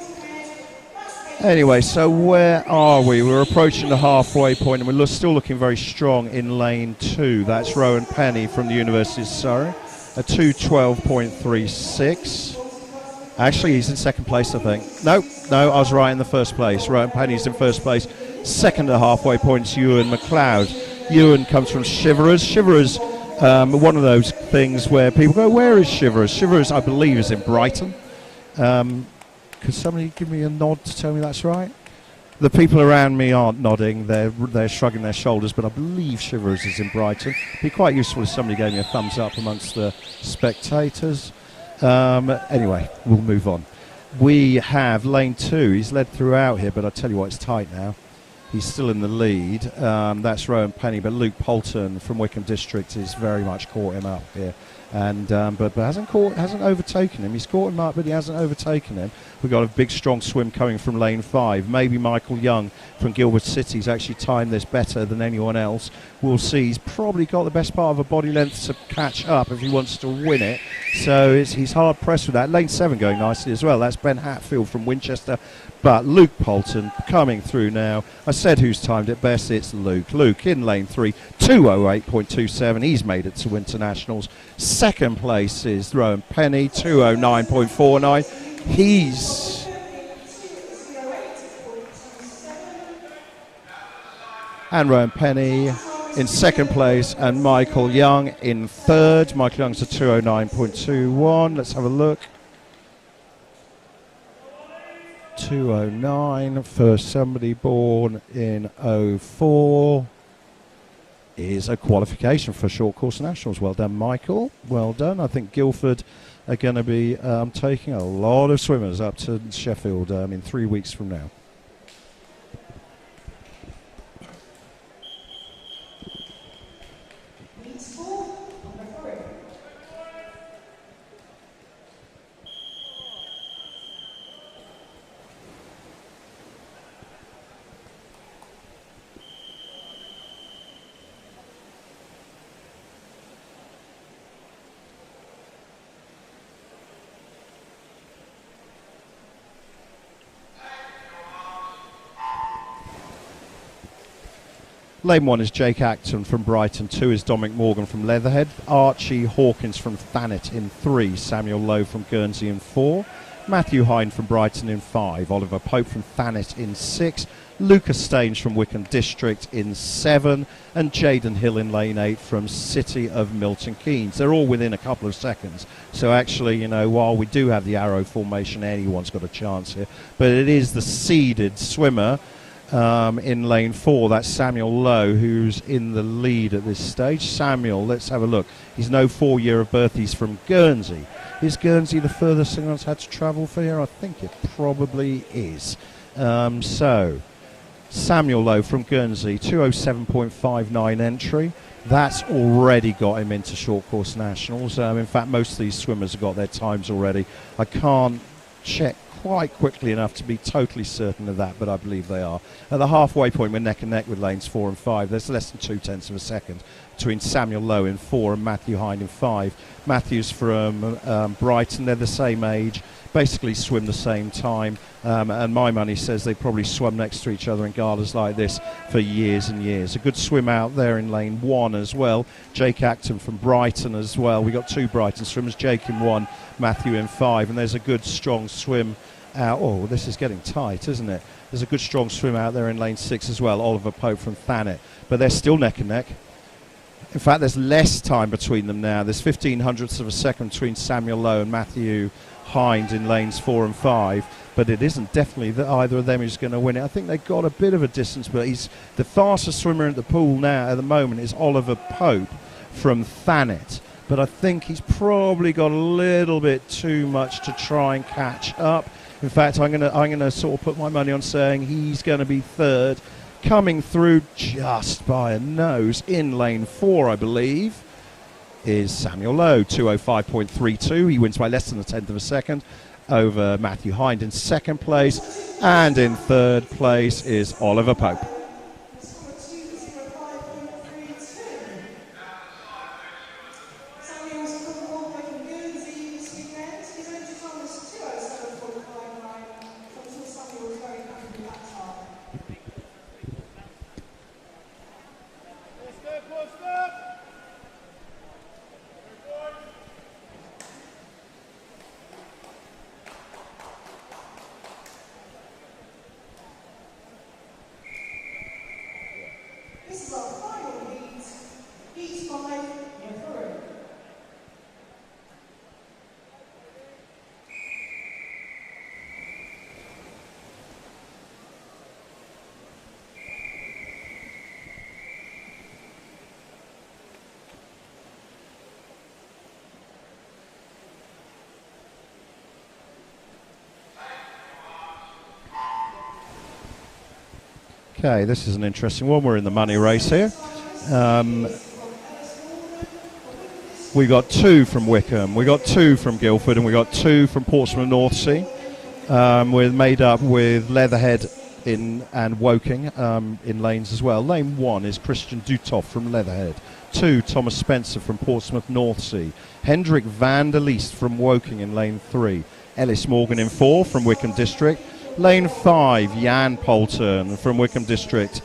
Anyway, so where are we? We're approaching the halfway point, and we're still looking very strong in lane 2. That's Rowan Penny from the University of Surrey, a 2:12.36. Actually, he's in second place, I think. No, I was right in the first place. Rowan Penny's in first place. Second at halfway point's Ewan McLeod. Ewan comes from Shiverers. Shiverers, one of those things where people go, where is Shiverers? Shiverers, I believe, is in Brighton. Could somebody give me a nod to tell me that's right? The people around me aren't nodding. They're shrugging their shoulders, but I believe Shiverers is in Brighton. It'd be quite useful if somebody gave me a thumbs up amongst the spectators. Anyway, we'll move on. We have lane 2. He's led throughout here, but I tell you what, it's tight now. He's still in the lead. That's Rowan Penny, but Luke Poulton from Wickham District is very much caught him up here, and but hasn't overtaken him. He's caught him up, but he hasn't overtaken him. We've got a big, strong swim coming from lane 5. Maybe Michael Young from Gilbert City's actually timed this better than anyone else. We'll see. He's probably got the best part of a body length to catch up if he wants to win it. So he's hard pressed with that. Lane 7 going nicely as well. That's Ben Hatfield from Winchester. But Luke Poulton coming through now. I said who's timed it best. It's Luke. Luke in lane 3, 2:08.27. He's made it to Internationals. Second place is Rowan Penny, 2:09.49. And Rowan Penny in second place, and Michael Young in third. Michael Young's a 2:09.21. Let's have a look. 2:09 for somebody born in 04 is a qualification for short course nationals. Well done, Michael. Well done. I think Guildford are going to be taking a lot of swimmers up to Sheffield in 3 weeks from now. Lane 1 is Jake Acton from Brighton, 2 is Dominic Morgan from Leatherhead, Archie Hawkins from Thanet in 3, Samuel Lowe from Guernsey in 4, Matthew Hine from Brighton in 5, Oliver Pope from Thanet in 6, Lucas Staines from Wickham District in 7, and Jaden Hill in lane 8 from City of Milton Keynes. They're all within a couple of seconds. So actually, you know, while we do have the arrow formation, anyone's got a chance here. But it is the seeded swimmer in lane 4, that's Samuel Lowe, who's in the lead at this stage. Samuel, let's have a look. He's no 4-year of birth. He's from Guernsey. Is Guernsey the furthest anyone's had to travel for here? I think it probably is. So, Samuel Lowe from Guernsey, 2:07.59 entry. That's already got him into short course nationals. In fact, most of these swimmers have got their times already. I can't check quite quickly enough to be totally certain of that, but I believe they are. At the halfway point, we're neck and neck with lanes 4 and 5. There's less than 0.2 of a second between Samuel Lowe in 4 and Matthew Hine in 5. Matthew's from Brighton. They're the same age, basically swim the same time, and my money says they probably swum next to each other in galas like this for years and years. A good swim out there in lane 1 as well. Jake Acton from Brighton as well. We got 2 Brighton swimmers, Jake in 1, Matthew in 5, and there's a good strong swim out. Oh, this is getting tight, isn't it? There's a good strong swim out there in lane 6 as well, Oliver Pope from Thanet, but they're still neck and neck. In fact, there's less time between them now. There's 0.15 of a second between Samuel Lowe and Matthew Hind in lanes 4 and 5, but it isn't definitely that either of them is going to win it. I think they've got a bit of a distance, but he's the fastest swimmer in the pool now at the moment is Oliver Pope from Thanet, but I think he's probably got a little bit too much to try and catch up. In fact, I'm gonna sort of put my money on saying he's going to be third, coming through just by a nose in lane 4, I believe, is Samuel Lowe, 2:05.32. He wins by less than a tenth of a second over Matthew Hind in second place, and in third place is Oliver Pope. Okay, this is an interesting one. We're in the money race here. We got 2 from Wickham, we got 2 from Guildford, and we got 2 from Portsmouth North Sea. We're made up with Leatherhead and Woking in lanes as well. Lane 1 is Christian Dutoff from Leatherhead. 2, Thomas Spencer from Portsmouth North Sea. Hendrik van der Leest from Woking in lane 3. Ellis Morgan in 4 from Wickham District. Lane 5, Jan Poulton from Wickham District.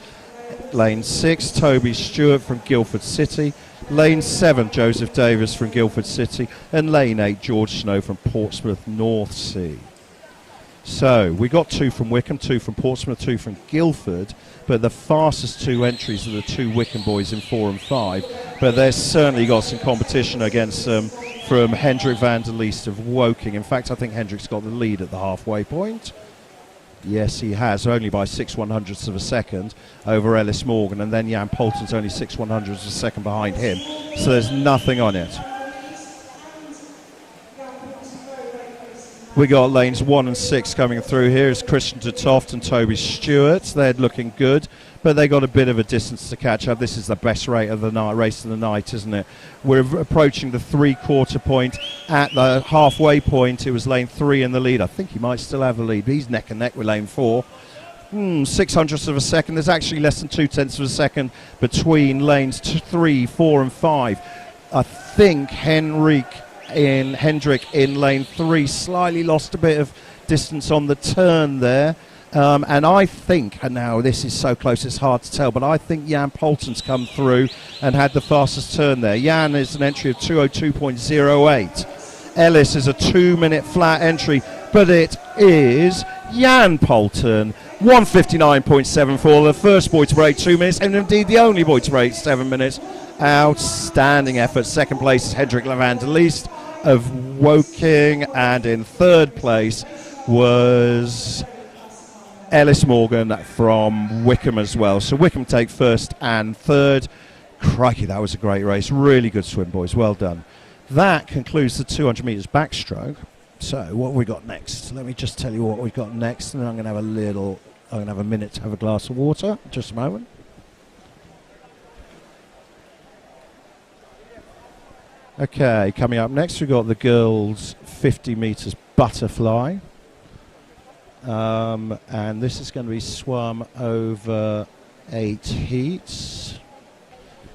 Lane 6, Toby Stewart from Guildford City. Lane 7, Joseph Davis from Guildford City. And Lane 8, George Snow from Portsmouth North Sea. So we got 2 from Wickham, 2 from Portsmouth, 2 from Guildford, but the fastest 2 entries are the 2 Wickham boys in 4 and 5. But they've certainly got some competition against them from Hendrik van der Leest of Woking. In fact, I think Hendrik's got the lead at the halfway point. Yes, he has, only by 6/100ths of a second over Ellis Morgan, and then Jan Poulton's only 6/100ths of a second behind him. So there's nothing on it. We got lanes 1 and 6 coming through here. Is Christian de Toft and Toby Stewart. They're looking good, but they got a bit of a distance to catch up. This is the best rate of the night, race of the night, isn't it? We're approaching the 3/4 point. At the halfway point, it was lane 3 in the lead. I think he might still have the lead. He's neck and neck with lane 4. 6/100ths of a second. There's actually less than 2/10ths of a second between lanes 3, 4 and 5. I think Hendrik in lane 3 slightly lost a bit of distance on the turn there. And I think, and now this is so close it's hard to tell, but I think Jan Poulton's come through and had the fastest turn there. Jan is an entry of 2:02.08. Ellis is a 2-minute flat entry, but it is Jan Poulton, 1:59.74, the first boy to break 2 minutes, and indeed the only boy to break 7 minutes. Outstanding effort. Second place is Hendrik van der Leest of Woking, and in third place was Ellis Morgan from Wickham as well. So Wickham take first and third. Crikey, that was a great race. Really good swim, boys. Well done. That concludes the 200 metres backstroke. So what have we got next? Let me just tell you what we've got next, and then I'm going to have a minute to have a glass of water. Just a moment. Okay, coming up next, we've got the girls' 50 metres butterfly. And this is going to be swum over 8 heats.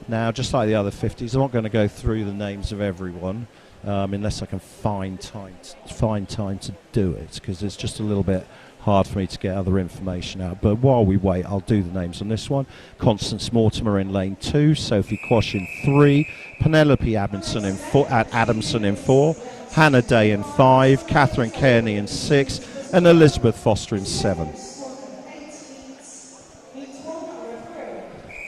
Now, just like the other 50s, I'm not going to go through the names of everyone unless I can find time to do it, because it's just a little bit hard for me to get other information out. But while we wait, I'll do the names on this one. Constance Mortimer in lane 2, Sophie Quash in 3, Penelope Adamson in 4, Hannah Day in 5, Catherine Kearney in 6, and Elizabeth Foster in 7.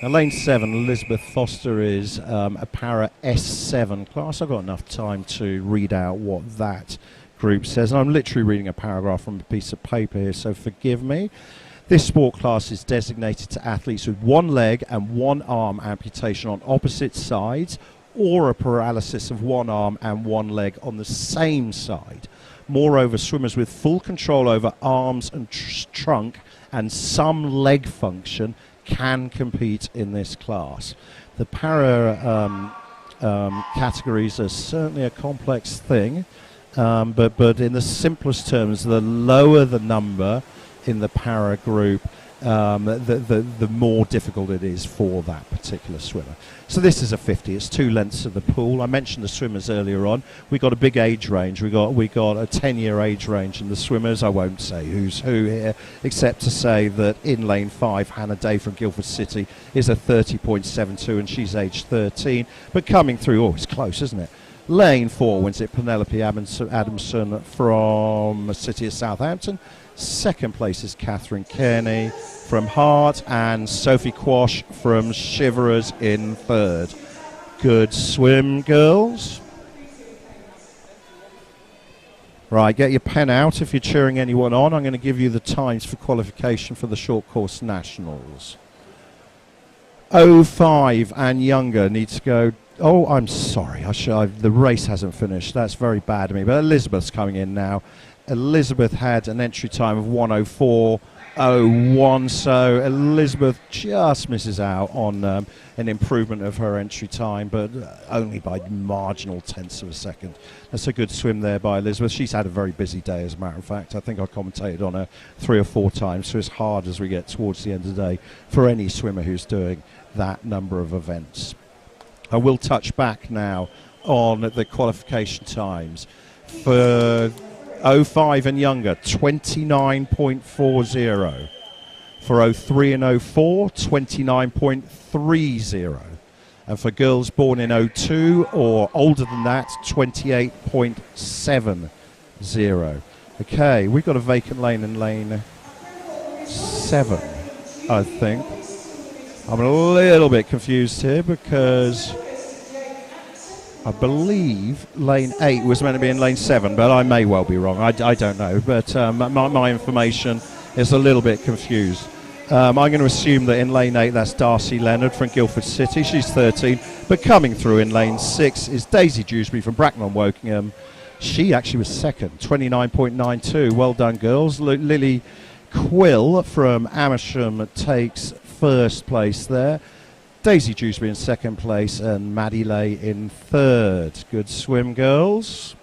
Now, lane 7, Elizabeth Foster is a para S7 class. I've got enough time to read out what that group says, and I'm literally reading a paragraph from a piece of paper here, so forgive me. This sport class is designated to athletes with one leg and one arm amputation on opposite sides, or a paralysis of one arm and one leg on the same side. Moreover, swimmers with full control over arms and trunk and some leg function can compete in this class. The para categories are certainly a complex thing, but in the simplest terms, the lower the number in the para group, the more difficult it is for that particular swimmer. So this is a 50. It's 2 lengths of the pool. I mentioned the swimmers earlier on. We got a big age range. We got a 10-year age range in the swimmers. I won't say who's who here, except to say that in lane 5, Hannah Day from Guildford City is a 30.72, and she's age 13. But coming through, it's close, isn't it? Lane 4 wins it, Penelope Adamson from the City of Southampton. Second place is Catherine Kearney from Hart, and Sophie Quash from Shiverers in third. Good swim, girls. Right, get your pen out if you're cheering anyone on. I'm going to give you the times for qualification for the short course nationals. 05 and younger need to go. Oh, I'm sorry. The race hasn't finished. That's very bad of me. But Elizabeth's coming in now. Elizabeth had an entry time of 1:04 2:01, so Elizabeth just misses out on an improvement of her entry time, but only by marginal tenths of a second. That's a good swim there by Elizabeth. She's had a very busy day, as a matter of fact. I think I commentated on her 3 or 4 times, so it's hard as we get towards the end of the day for any swimmer who's doing that number of events. I will touch back now on the qualification times. For 05 and younger, 29.40. For 03 and 04, 29.30. And for girls born in 02 or older than that, 28.70. Okay, we've got a vacant lane in lane 7, I think. I'm a little bit confused here because I believe lane 8 was meant to be in lane 7, but I may well be wrong. I don't know, but my information is a little bit confused. I'm going to assume that in lane 8 that's Darcy Leonard from Guildford City. She's 13, but coming through in lane 6 is Daisy Dewsbury from Bracknell-on-Wokingham. She actually was second, 29.92. Well done, girls. Lily Quill from Amersham takes first place there. Daisy Dewsbury in second place and Maddie Lay in third. Good swim, girls.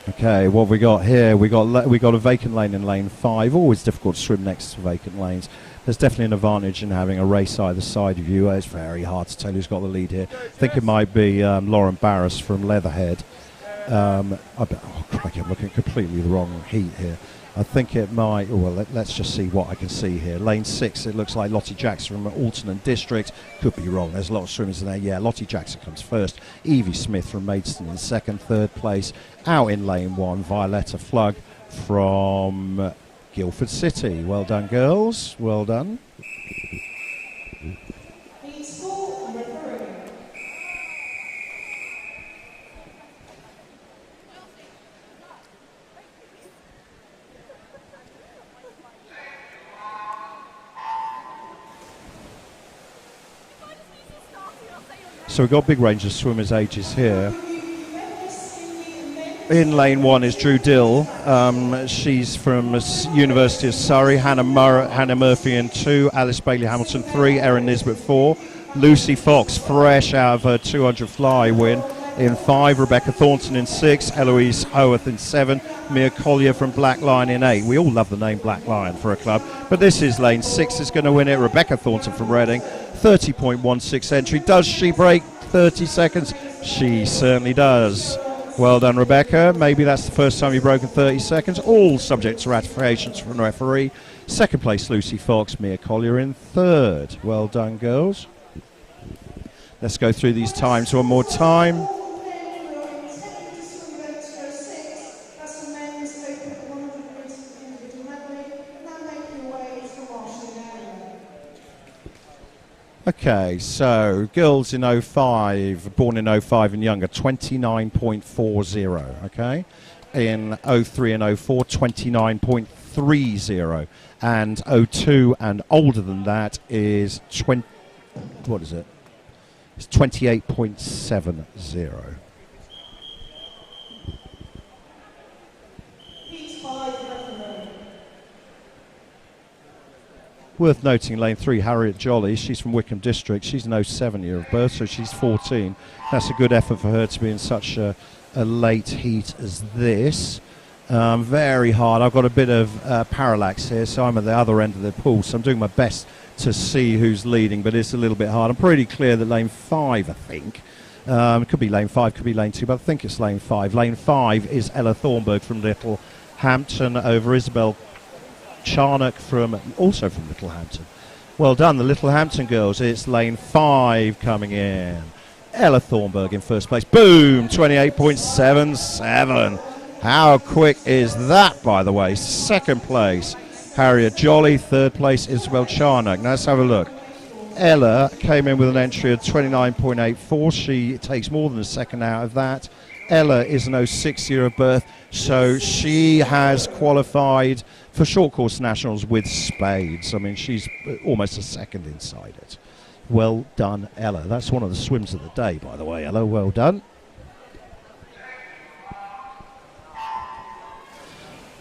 Okay, what we got here? We got a vacant lane in lane 5. Always difficult to swim next to vacant lanes. There's definitely an advantage in having a race either side of you. It's very hard to tell who's got the lead here. I think it might be Lauren Barris from Leatherhead. Crikey, I'm looking completely the wrong heat here. I think it might. Oh, well, let's just see what I can see here. Lane 6, it looks like Lottie Jackson from Alton and District. Could be wrong. There's a lot of swimmers in there. Yeah, Lottie Jackson comes first. Evie Smith from Maidstone in second. Third place. Out in lane 1, Violetta Flug from Guildford City. Well done, girls. Well done. So we've got a big range of swimmers' ages here. In lane 1 is Drew Dill. She's from University of Surrey. Hannah Murphy in 2. Alice Bailey Hamilton 3. Erin Nisbet 4. Lucy Fox, fresh out of her 200 fly win, in 5. Rebecca Thornton in 6. Eloise Howarth in 7. Mia Collier from Black Lion in 8. We all love the name Black Lion for a club, but this is lane 6 is going to win it. Rebecca Thornton from Reading, 30.16 entry. Does she break 30 seconds? She certainly does. Well done, Rebecca. Maybe that's the first time you've broken 30 seconds. All subject to ratifications from the referee. Second place, Lucy Fox. Mia Collier in third. Well done, girls. Let's go through these times one more time. Okay, so girls in 05, born in 05 and younger, 29.40, okay? In 03 and 04, 29.30. And 02 and older than that is, what is it? It's 28.70. Worth noting, lane 3, Harriet Jolly, she's from Wickham District. She's an 07 year of birth, so she's 14. That's a good effort for her to be in such a late heat as this. Very hard. I've got a bit of parallax here, so I'm at the other end of the pool, so I'm doing my best to see who's leading, but it's a little bit hard. I'm pretty clear that lane 5, I think. It could be lane 5, could be lane 2, but I think it's lane 5. Lane 5 is Ella Thornburg from Littlehampton over Isabel Charnock also from Littlehampton. Well done, the Littlehampton girls. It's lane 5 coming in. Ella Thornburg in first place. Boom, 28.77. How quick is that, by the way? Second place, Harriet Jolly. Third place, Isabel Charnock. Now let's have a look. Ella came in with an entry of 29.84. She takes more than a second out of that. Ella is an 06 year of birth, so she has qualified for short course nationals with spades. I mean, she's almost a second inside it. Well done, Ella. That's one of the swims of the day, by the way, Ella. Well done.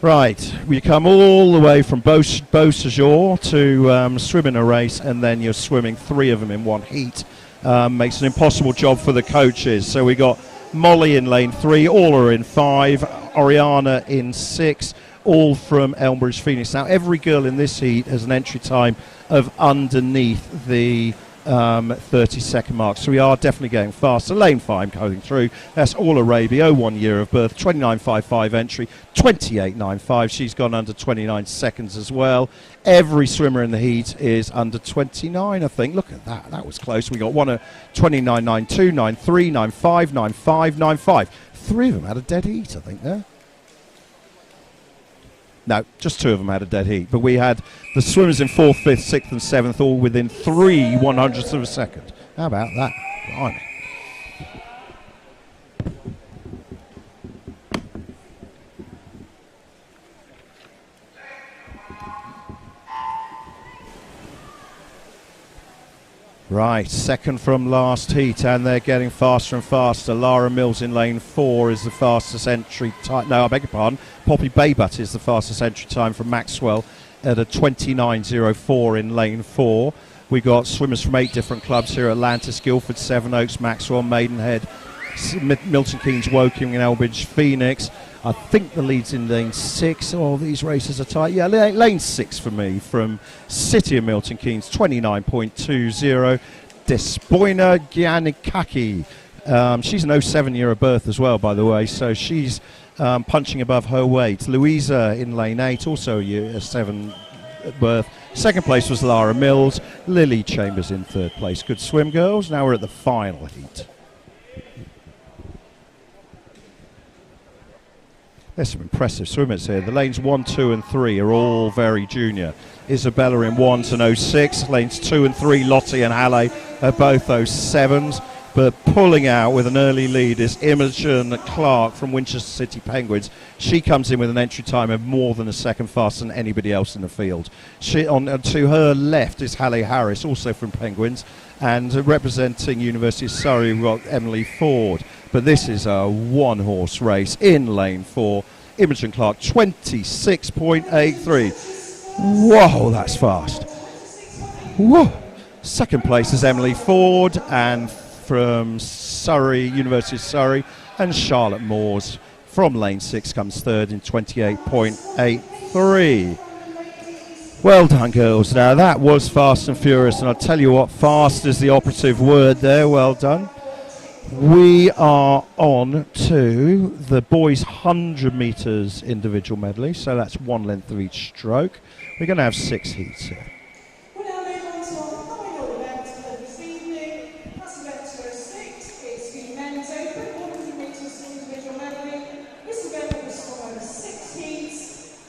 Right, we come all the way from Beausejour to swim in a race, and then you're swimming 3 of them in one heat. Makes an impossible job for the coaches. So we got Molly in lane 3, all are in 5, Oriana in 6, all from Elmbridge Phoenix. Now, every girl in this heat has an entry time of underneath the 30-second mark, so we are definitely going faster. Lane 5 going through, that's all Arabia, 01 year of birth, 29.55 entry, 28.95. She's gone under 29 seconds as well. Every swimmer in the heat is under 29, I think. Look at that, that was close. We got one at 29.92, 9.3, 9.5, 9.5, 9.5. 3 of them had a dead heat, I think, there. No, just 2 of them had a dead heat. But we had the swimmers in 4th, 5th, 6th and 7th all within 3 100ths of a second. How about that? Blimey. Right, second from last heat, and they're getting faster and faster. Lara Mills in lane 4 is the fastest entry time. No, I beg your pardon. Poppy Baybutt is the fastest entry time from Maxwell at a 29.04 in lane 4. We got swimmers from 8 different clubs here: Atlantis, Guildford, Sevenoaks, Maxwell, Maidenhead, Milton Keynes, Woking, and Elbridge Phoenix. I think the lead's in lane 6. Oh, these races are tight. Yeah, lane 6 for me from City of Milton Keynes, 29.20. Despoina Giannikaki. She's an 07 year of birth as well, by the way, so she's punching above her weight. Louisa in lane 8, also a 7 at birth. Second place was Lara Mills. Lily Chambers in 3rd place. Good swim, girls. Now we're at the final heat. There's some impressive swimmers here. The lanes 1, 2 and 3 are all very junior. Isabella in 1's an 06. Lanes 2 and 3, Lottie and Halle are both 07s. But pulling out with an early lead is Imogen Clark from Winchester City Penguins. She comes in with an entry time of more than a second faster than anybody else in the field. To her left is Halle Harris, also from Penguins. And representing University of Surrey, we've got Emily Ford. But this is a one-horse race in lane 4. Imogen Clark, 26.83. Whoa, that's fast. Whoa. Second place is Emily Ford, and from Surrey, University of Surrey, and Charlotte Moores from lane 6 comes 3rd in 28.83. Well done, girls. Now, that was fast and furious, and I'll tell you what, fast is the operative word there. Well done. We are on to the boys' 100 metres individual medley, so that's 1 length of each stroke. We're going to have 6 heats here. We're now moving on to our final event of this evening. That's event 206. It's the men's open 100 metres individual medley. This event will swim over 6 heats.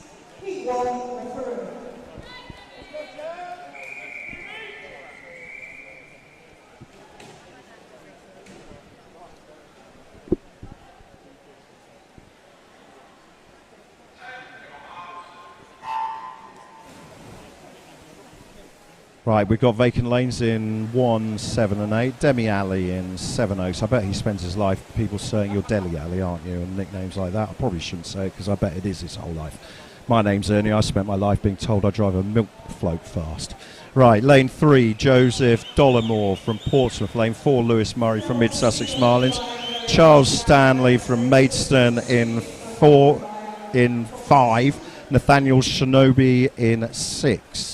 Heat 1 referee. Right, we've got vacant lanes in 1, 7 and 8. Demi Alley in 7-0. So I bet he spends his life people saying you're Deli Alley, aren't you? And nicknames like that. I probably shouldn't say it because I bet it is his whole life. My name's Ernie. I spent my life being told I drive a milk float fast. Right, lane 3, Joseph Dollamore from Portsmouth. Lane 4, Lewis Murray from Mid Sussex Marlins. Charles Stanley from Maidstone in 5. Nathaniel Shinobi in 6.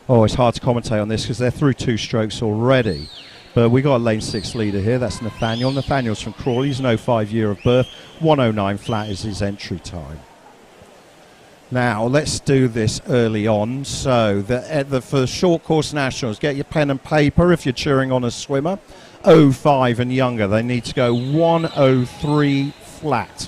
Oh, it's hard to commentate on this because they're through 2 strokes already. But we got a lane 6 leader here. That's Nathaniel. Nathaniel's from Crawley. He's an 05 year of birth. 109 flat is his entry time. Now, let's do this early on. So, for the short course nationals, get your pen and paper if you're cheering on a swimmer. 05 and younger, they need to go 103 flat.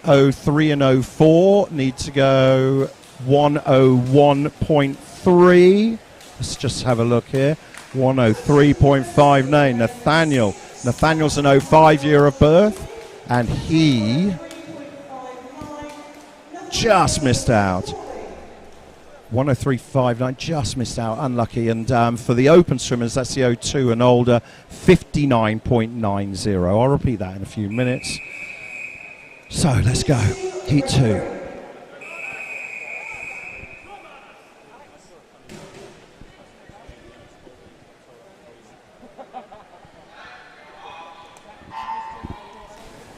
03 and 04 need to go 101.3. Let's just have a look here. 103.59. Nathaniel's an 05 year of birth, and he just missed out. 103.59, just missed out, unlucky. And for the open swimmers, that's the 02 and older, 59.90. I'll repeat that in a few minutes. So let's go, heat 2.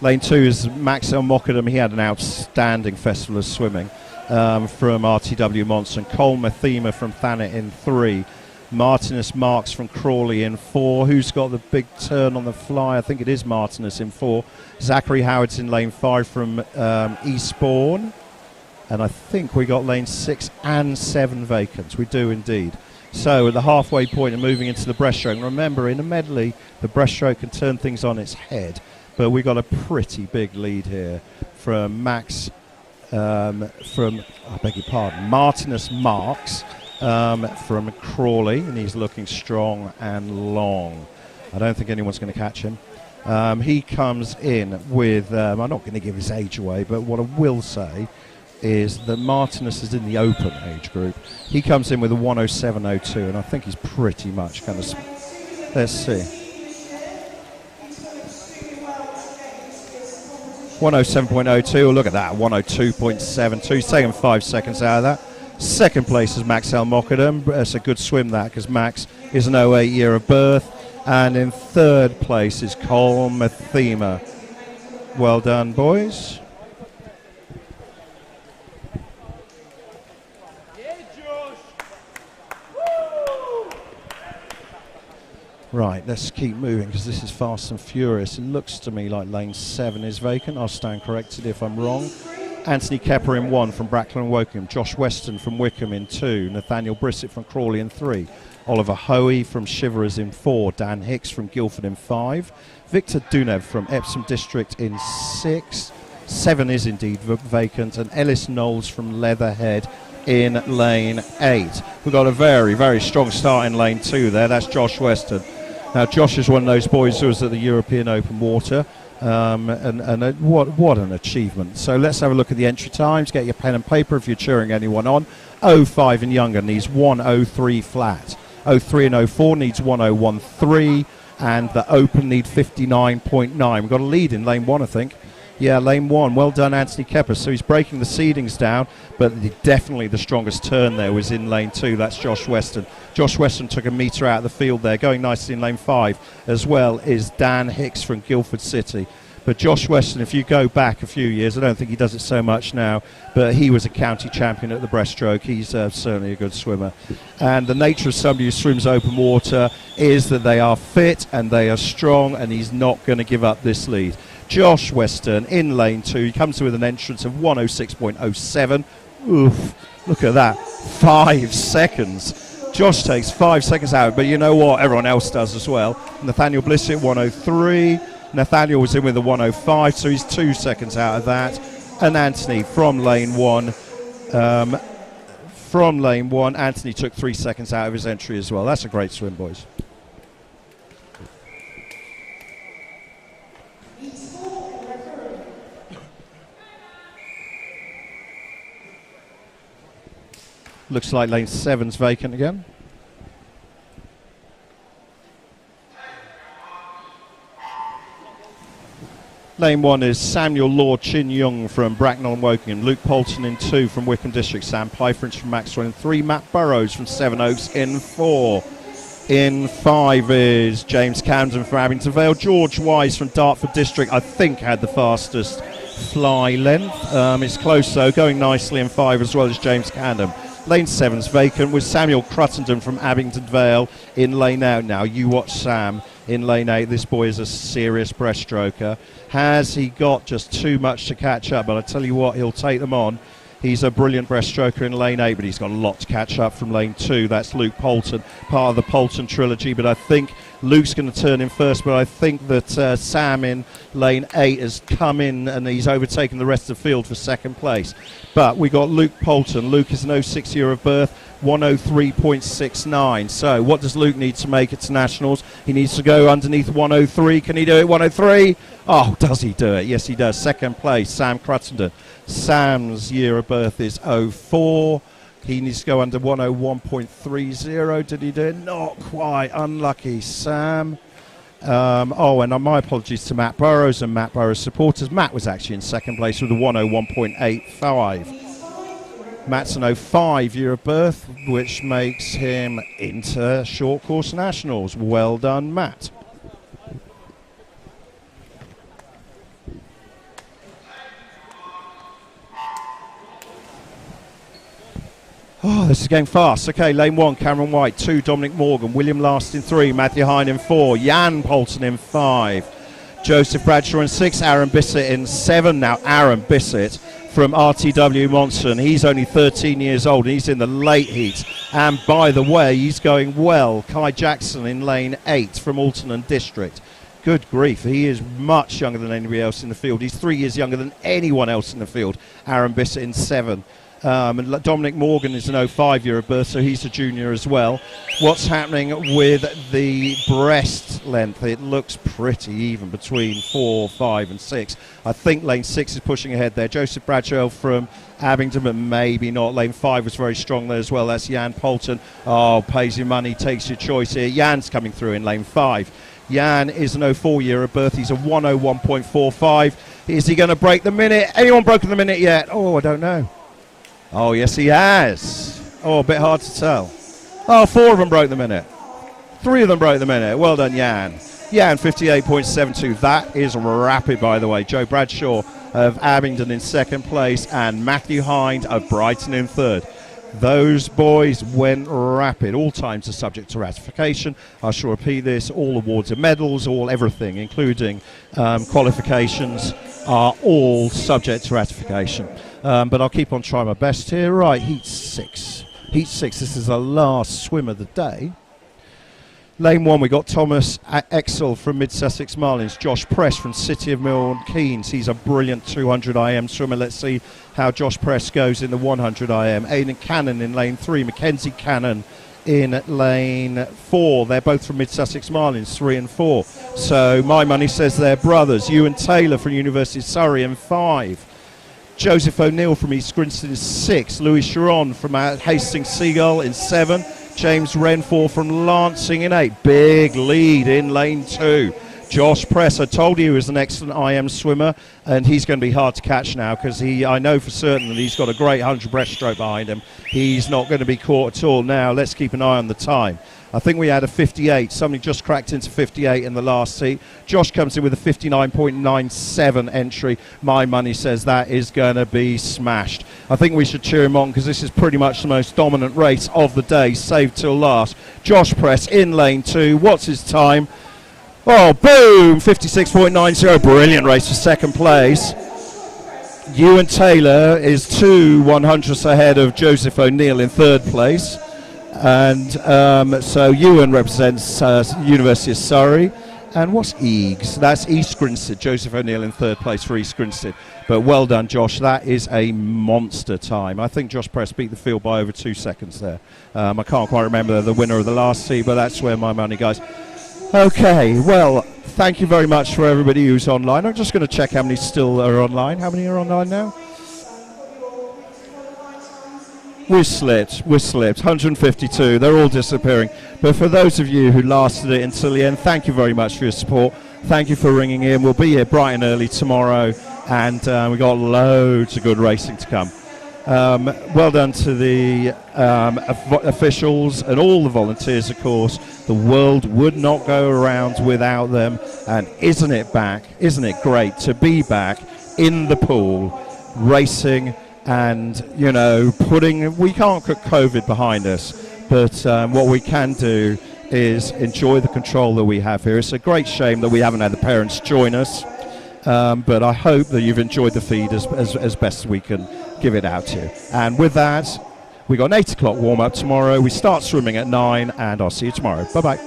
Lane 2 is Maxwell Mockadam. He had an outstanding festival of swimming from RTW Monson. Cole Mathema from Thanet in 3. Martinus Marks from Crawley in 4. Who's got the big turn on the fly? I think it is Martinus in 4. Zachary Howard's in lane 5 from Eastbourne. And I think we got lane 6 and 7 vacant. We do indeed. So at the halfway point and moving into the breaststroke. Remember, in a medley, the breaststroke can turn things on its head. But we got a pretty big lead here from Martinus Marks from Crawley, and he's looking strong and long. I don't think anyone's going to catch him. He comes in with, I'm not going to give his age away, but what I will say is that Martinus is in the open age group. He comes in with a 107.02, and I think he's pretty much going to, let's see. 107.02, look at that, 102.72. He's taken 5 seconds out of that. Second place is Maxwell Mockadam. It's a good swim, that, because Max is an 08 year of birth. And in third place is Cole Mathema. Well done, boys. Right, let's keep moving because this is fast and furious. It looks to me like lane 7 is vacant. I'll stand corrected if I'm wrong. Anthony Kepper in 1 from Bracknell and Woking. Josh Weston from Wickham in 2. Nathaniel Brissett from Crawley in 3. Oliver Hoey from Shiverers in 4. Dan Hicks from Guildford in 5. Victor Dunev from Epsom District in 6. 7 is indeed vacant. And Ellis Knowles from Leatherhead in lane 8. We've got a very, very strong start in lane 2 there. That's Josh Weston. Now, Josh is one of those boys who was at the European Open Water, and what an achievement. So let's have a look at the entry times. Get your pen and paper if you're cheering anyone on. 05 and younger needs 103 flat. 03 and 04 needs 101.3, and the Open need 59.9. We've got a lead in lane 1, I think. Yeah, lane 1. Well done, Anthony Kepper. So he's breaking the seedings down, but definitely the strongest turn there was in lane 2. That's Josh Weston. Josh Weston took a metre out of the field there. Going nicely in lane 5 as well is Dan Hicks from Guildford City. But Josh Weston, if you go back a few years, I don't think he does it so much now, but he was a county champion at the breaststroke. He's certainly a good swimmer. And the nature of somebody who swims open water is that they are fit and they are strong, and he's not going to give up this lead. Josh Weston in lane 2. He comes with an entrance of 106.07. Oof, look at that. 5 seconds. Josh takes 5 seconds out, but you know what? Everyone else does as well. Nathaniel Blissett, 103. Nathaniel was in with a 105, so he's 2 seconds out of that. And Anthony from lane 1. Anthony took 3 seconds out of his entry as well. That's a great swim, boys. Looks like lane 7's vacant again. Lane 1 is Samuel Law Chin Young from Bracknell and Woking. Luke Poulton in 2 from Wickham District. Sam Pyfrich from Maxwell in 3. Matt Burrows from Sevenoaks in 4. In 5 is James Camden from Abington Vale. George Wise from Dartford District, I think, had the fastest fly length. It's close though, going nicely in 5 as well as James Camden. Lane 7's vacant with Samuel Cruttenden from Abington Vale in lane 8. Now, you watch Sam in lane 8. This boy is a serious breaststroker. Has he got just too much to catch up? But I tell you what, he'll take them on. He's a brilliant breaststroker in lane 8, but he's got a lot to catch up from lane 2. That's Luke Poulton, part of the Poulton trilogy. But I think Luke's going to turn in first, but I think that Sam in lane 8 has come in and he's overtaken the rest of the field for second place. But we got Luke Poulton. Luke is an 06 year of birth, 103.69. So what does Luke need to make it to Nationals? He needs to go underneath 103. Can he do it? 103? Oh, does he do it? Yes, he does. Second place, Sam Cruttenden. Sam's year of birth is 04. He needs to go under 101.30. Did he do it? Not quite. Unlucky, Sam. And my apologies to Matt Burrows and Matt Burrows supporters. Matt was actually in second place with a 101.85. Matt's an 05 year of birth, which makes him into short course nationals. Well done, Matt. Oh, this is going fast. Okay, lane 1, Cameron White. 2, Dominic Morgan. William Last in 3. Matthew Hine in 4. Jan Poulton in 5. Joseph Bradshaw in 6. Aaron Bissett in 7. Now, Aaron Bissett from RTW Monson. He's only 13 years old and he's in the late heat. And by the way, he's going well. Kai Jackson in lane 8 from Alton and District. Good grief, he is much younger than anybody else in the field. He's 3 years younger than anyone else in the field. Aaron Bissett in 7. And Dominic Morgan is an 05 year of birth, so he's a junior as well. What's happening with the breast length? It looks pretty even between 4, 5 and 6. I think lane 6 is pushing ahead there. Joseph Bradshaw from Abingdon, but maybe not. Lane 5 was very strong there as well. That's Jan Poulton. Oh, pays your money, takes your choice here. Jan's coming through in lane 5. Jan is an 04 year of birth. He's a 101.45. Is he going to break the minute? Anyone broken the minute yet? Oh, I don't know. Oh, yes, he has. Oh, a bit hard to tell. Oh, 4 of them broke the minute. 3 of them broke the minute. Well done, Jan. Jan, 58.72. That is rapid, by the way. Joe Bradshaw of Abingdon in second place and Matthew Hind of Brighton in third. Those boys went rapid. All times are subject to ratification. I shall repeat this. All awards and medals, all everything, including qualifications, are all subject to ratification. But I'll keep on trying my best here. Right, heat 6. Heat 6, this is the last swim of the day. Lane 1, we got Thomas Exel from Mid-Sussex Marlins. Josh Press from City of Milton Keynes. He's a brilliant 200 IM swimmer. Let's see how Josh Press goes in the 100 IM. Aidan Cannon in lane 3. Mackenzie Cannon in lane 4. They're both from Mid-Sussex Marlins, 3 and 4. So my money says they're brothers. Ewan Taylor from University of Surrey in 5. Joseph O'Neill from East Grinstead in 6. Louis Chiron from Hastings Seagull in 7. James Renfrew from Lancing in 8. Big lead in lane 2. Josh Press, I told you he was an excellent IM swimmer, and he's going to be hard to catch now because I know for certain that he's got a great 100 breaststroke behind him. He's not going to be caught at all. Now, let's keep an eye on the time. I think we had a 58. Somebody just cracked into 58 in the last heat. Josh comes in with a 59.97 entry. My money says that is going to be smashed. I think we should cheer him on because this is pretty much the most dominant race of the day, saved till last. Josh Press in lane 2. What's his time? Oh, boom! 56.90. Brilliant race for second place. Ewan Taylor is 2 100ths ahead of Joseph O'Neill in third place. And so Ewan represents University of Surrey. And what's Eags? That's East Grinstead. Joseph O'Neill in third place for East Grinstead. But well done, Josh. That is a monster time. I think Josh Press beat the field by over 2 seconds there. I can't quite remember the winner of the last heat, but that's where my money goes. Okay, well, thank you very much for everybody who's online. I'm just going to check how many still are online. How many are online now? We're slipped. 152. They're all disappearing. But for those of you who lasted it until the end, thank you very much for your support. Thank you for ringing in. We'll be here bright and early tomorrow, and we've got loads of good racing to come. Well done to the officials and all the volunteers, of course. The world would not go around without them. And isn't it great to be back in the pool, racing and, we can't put COVID behind us. But what we can do is enjoy the control that we have here. It's a great shame that we haven't had the parents join us. But I hope that you've enjoyed the feed as best we can give it out to you. And with that, we got an 8 o'clock warm-up tomorrow. We start swimming at 9, and I'll see you tomorrow. Bye-bye.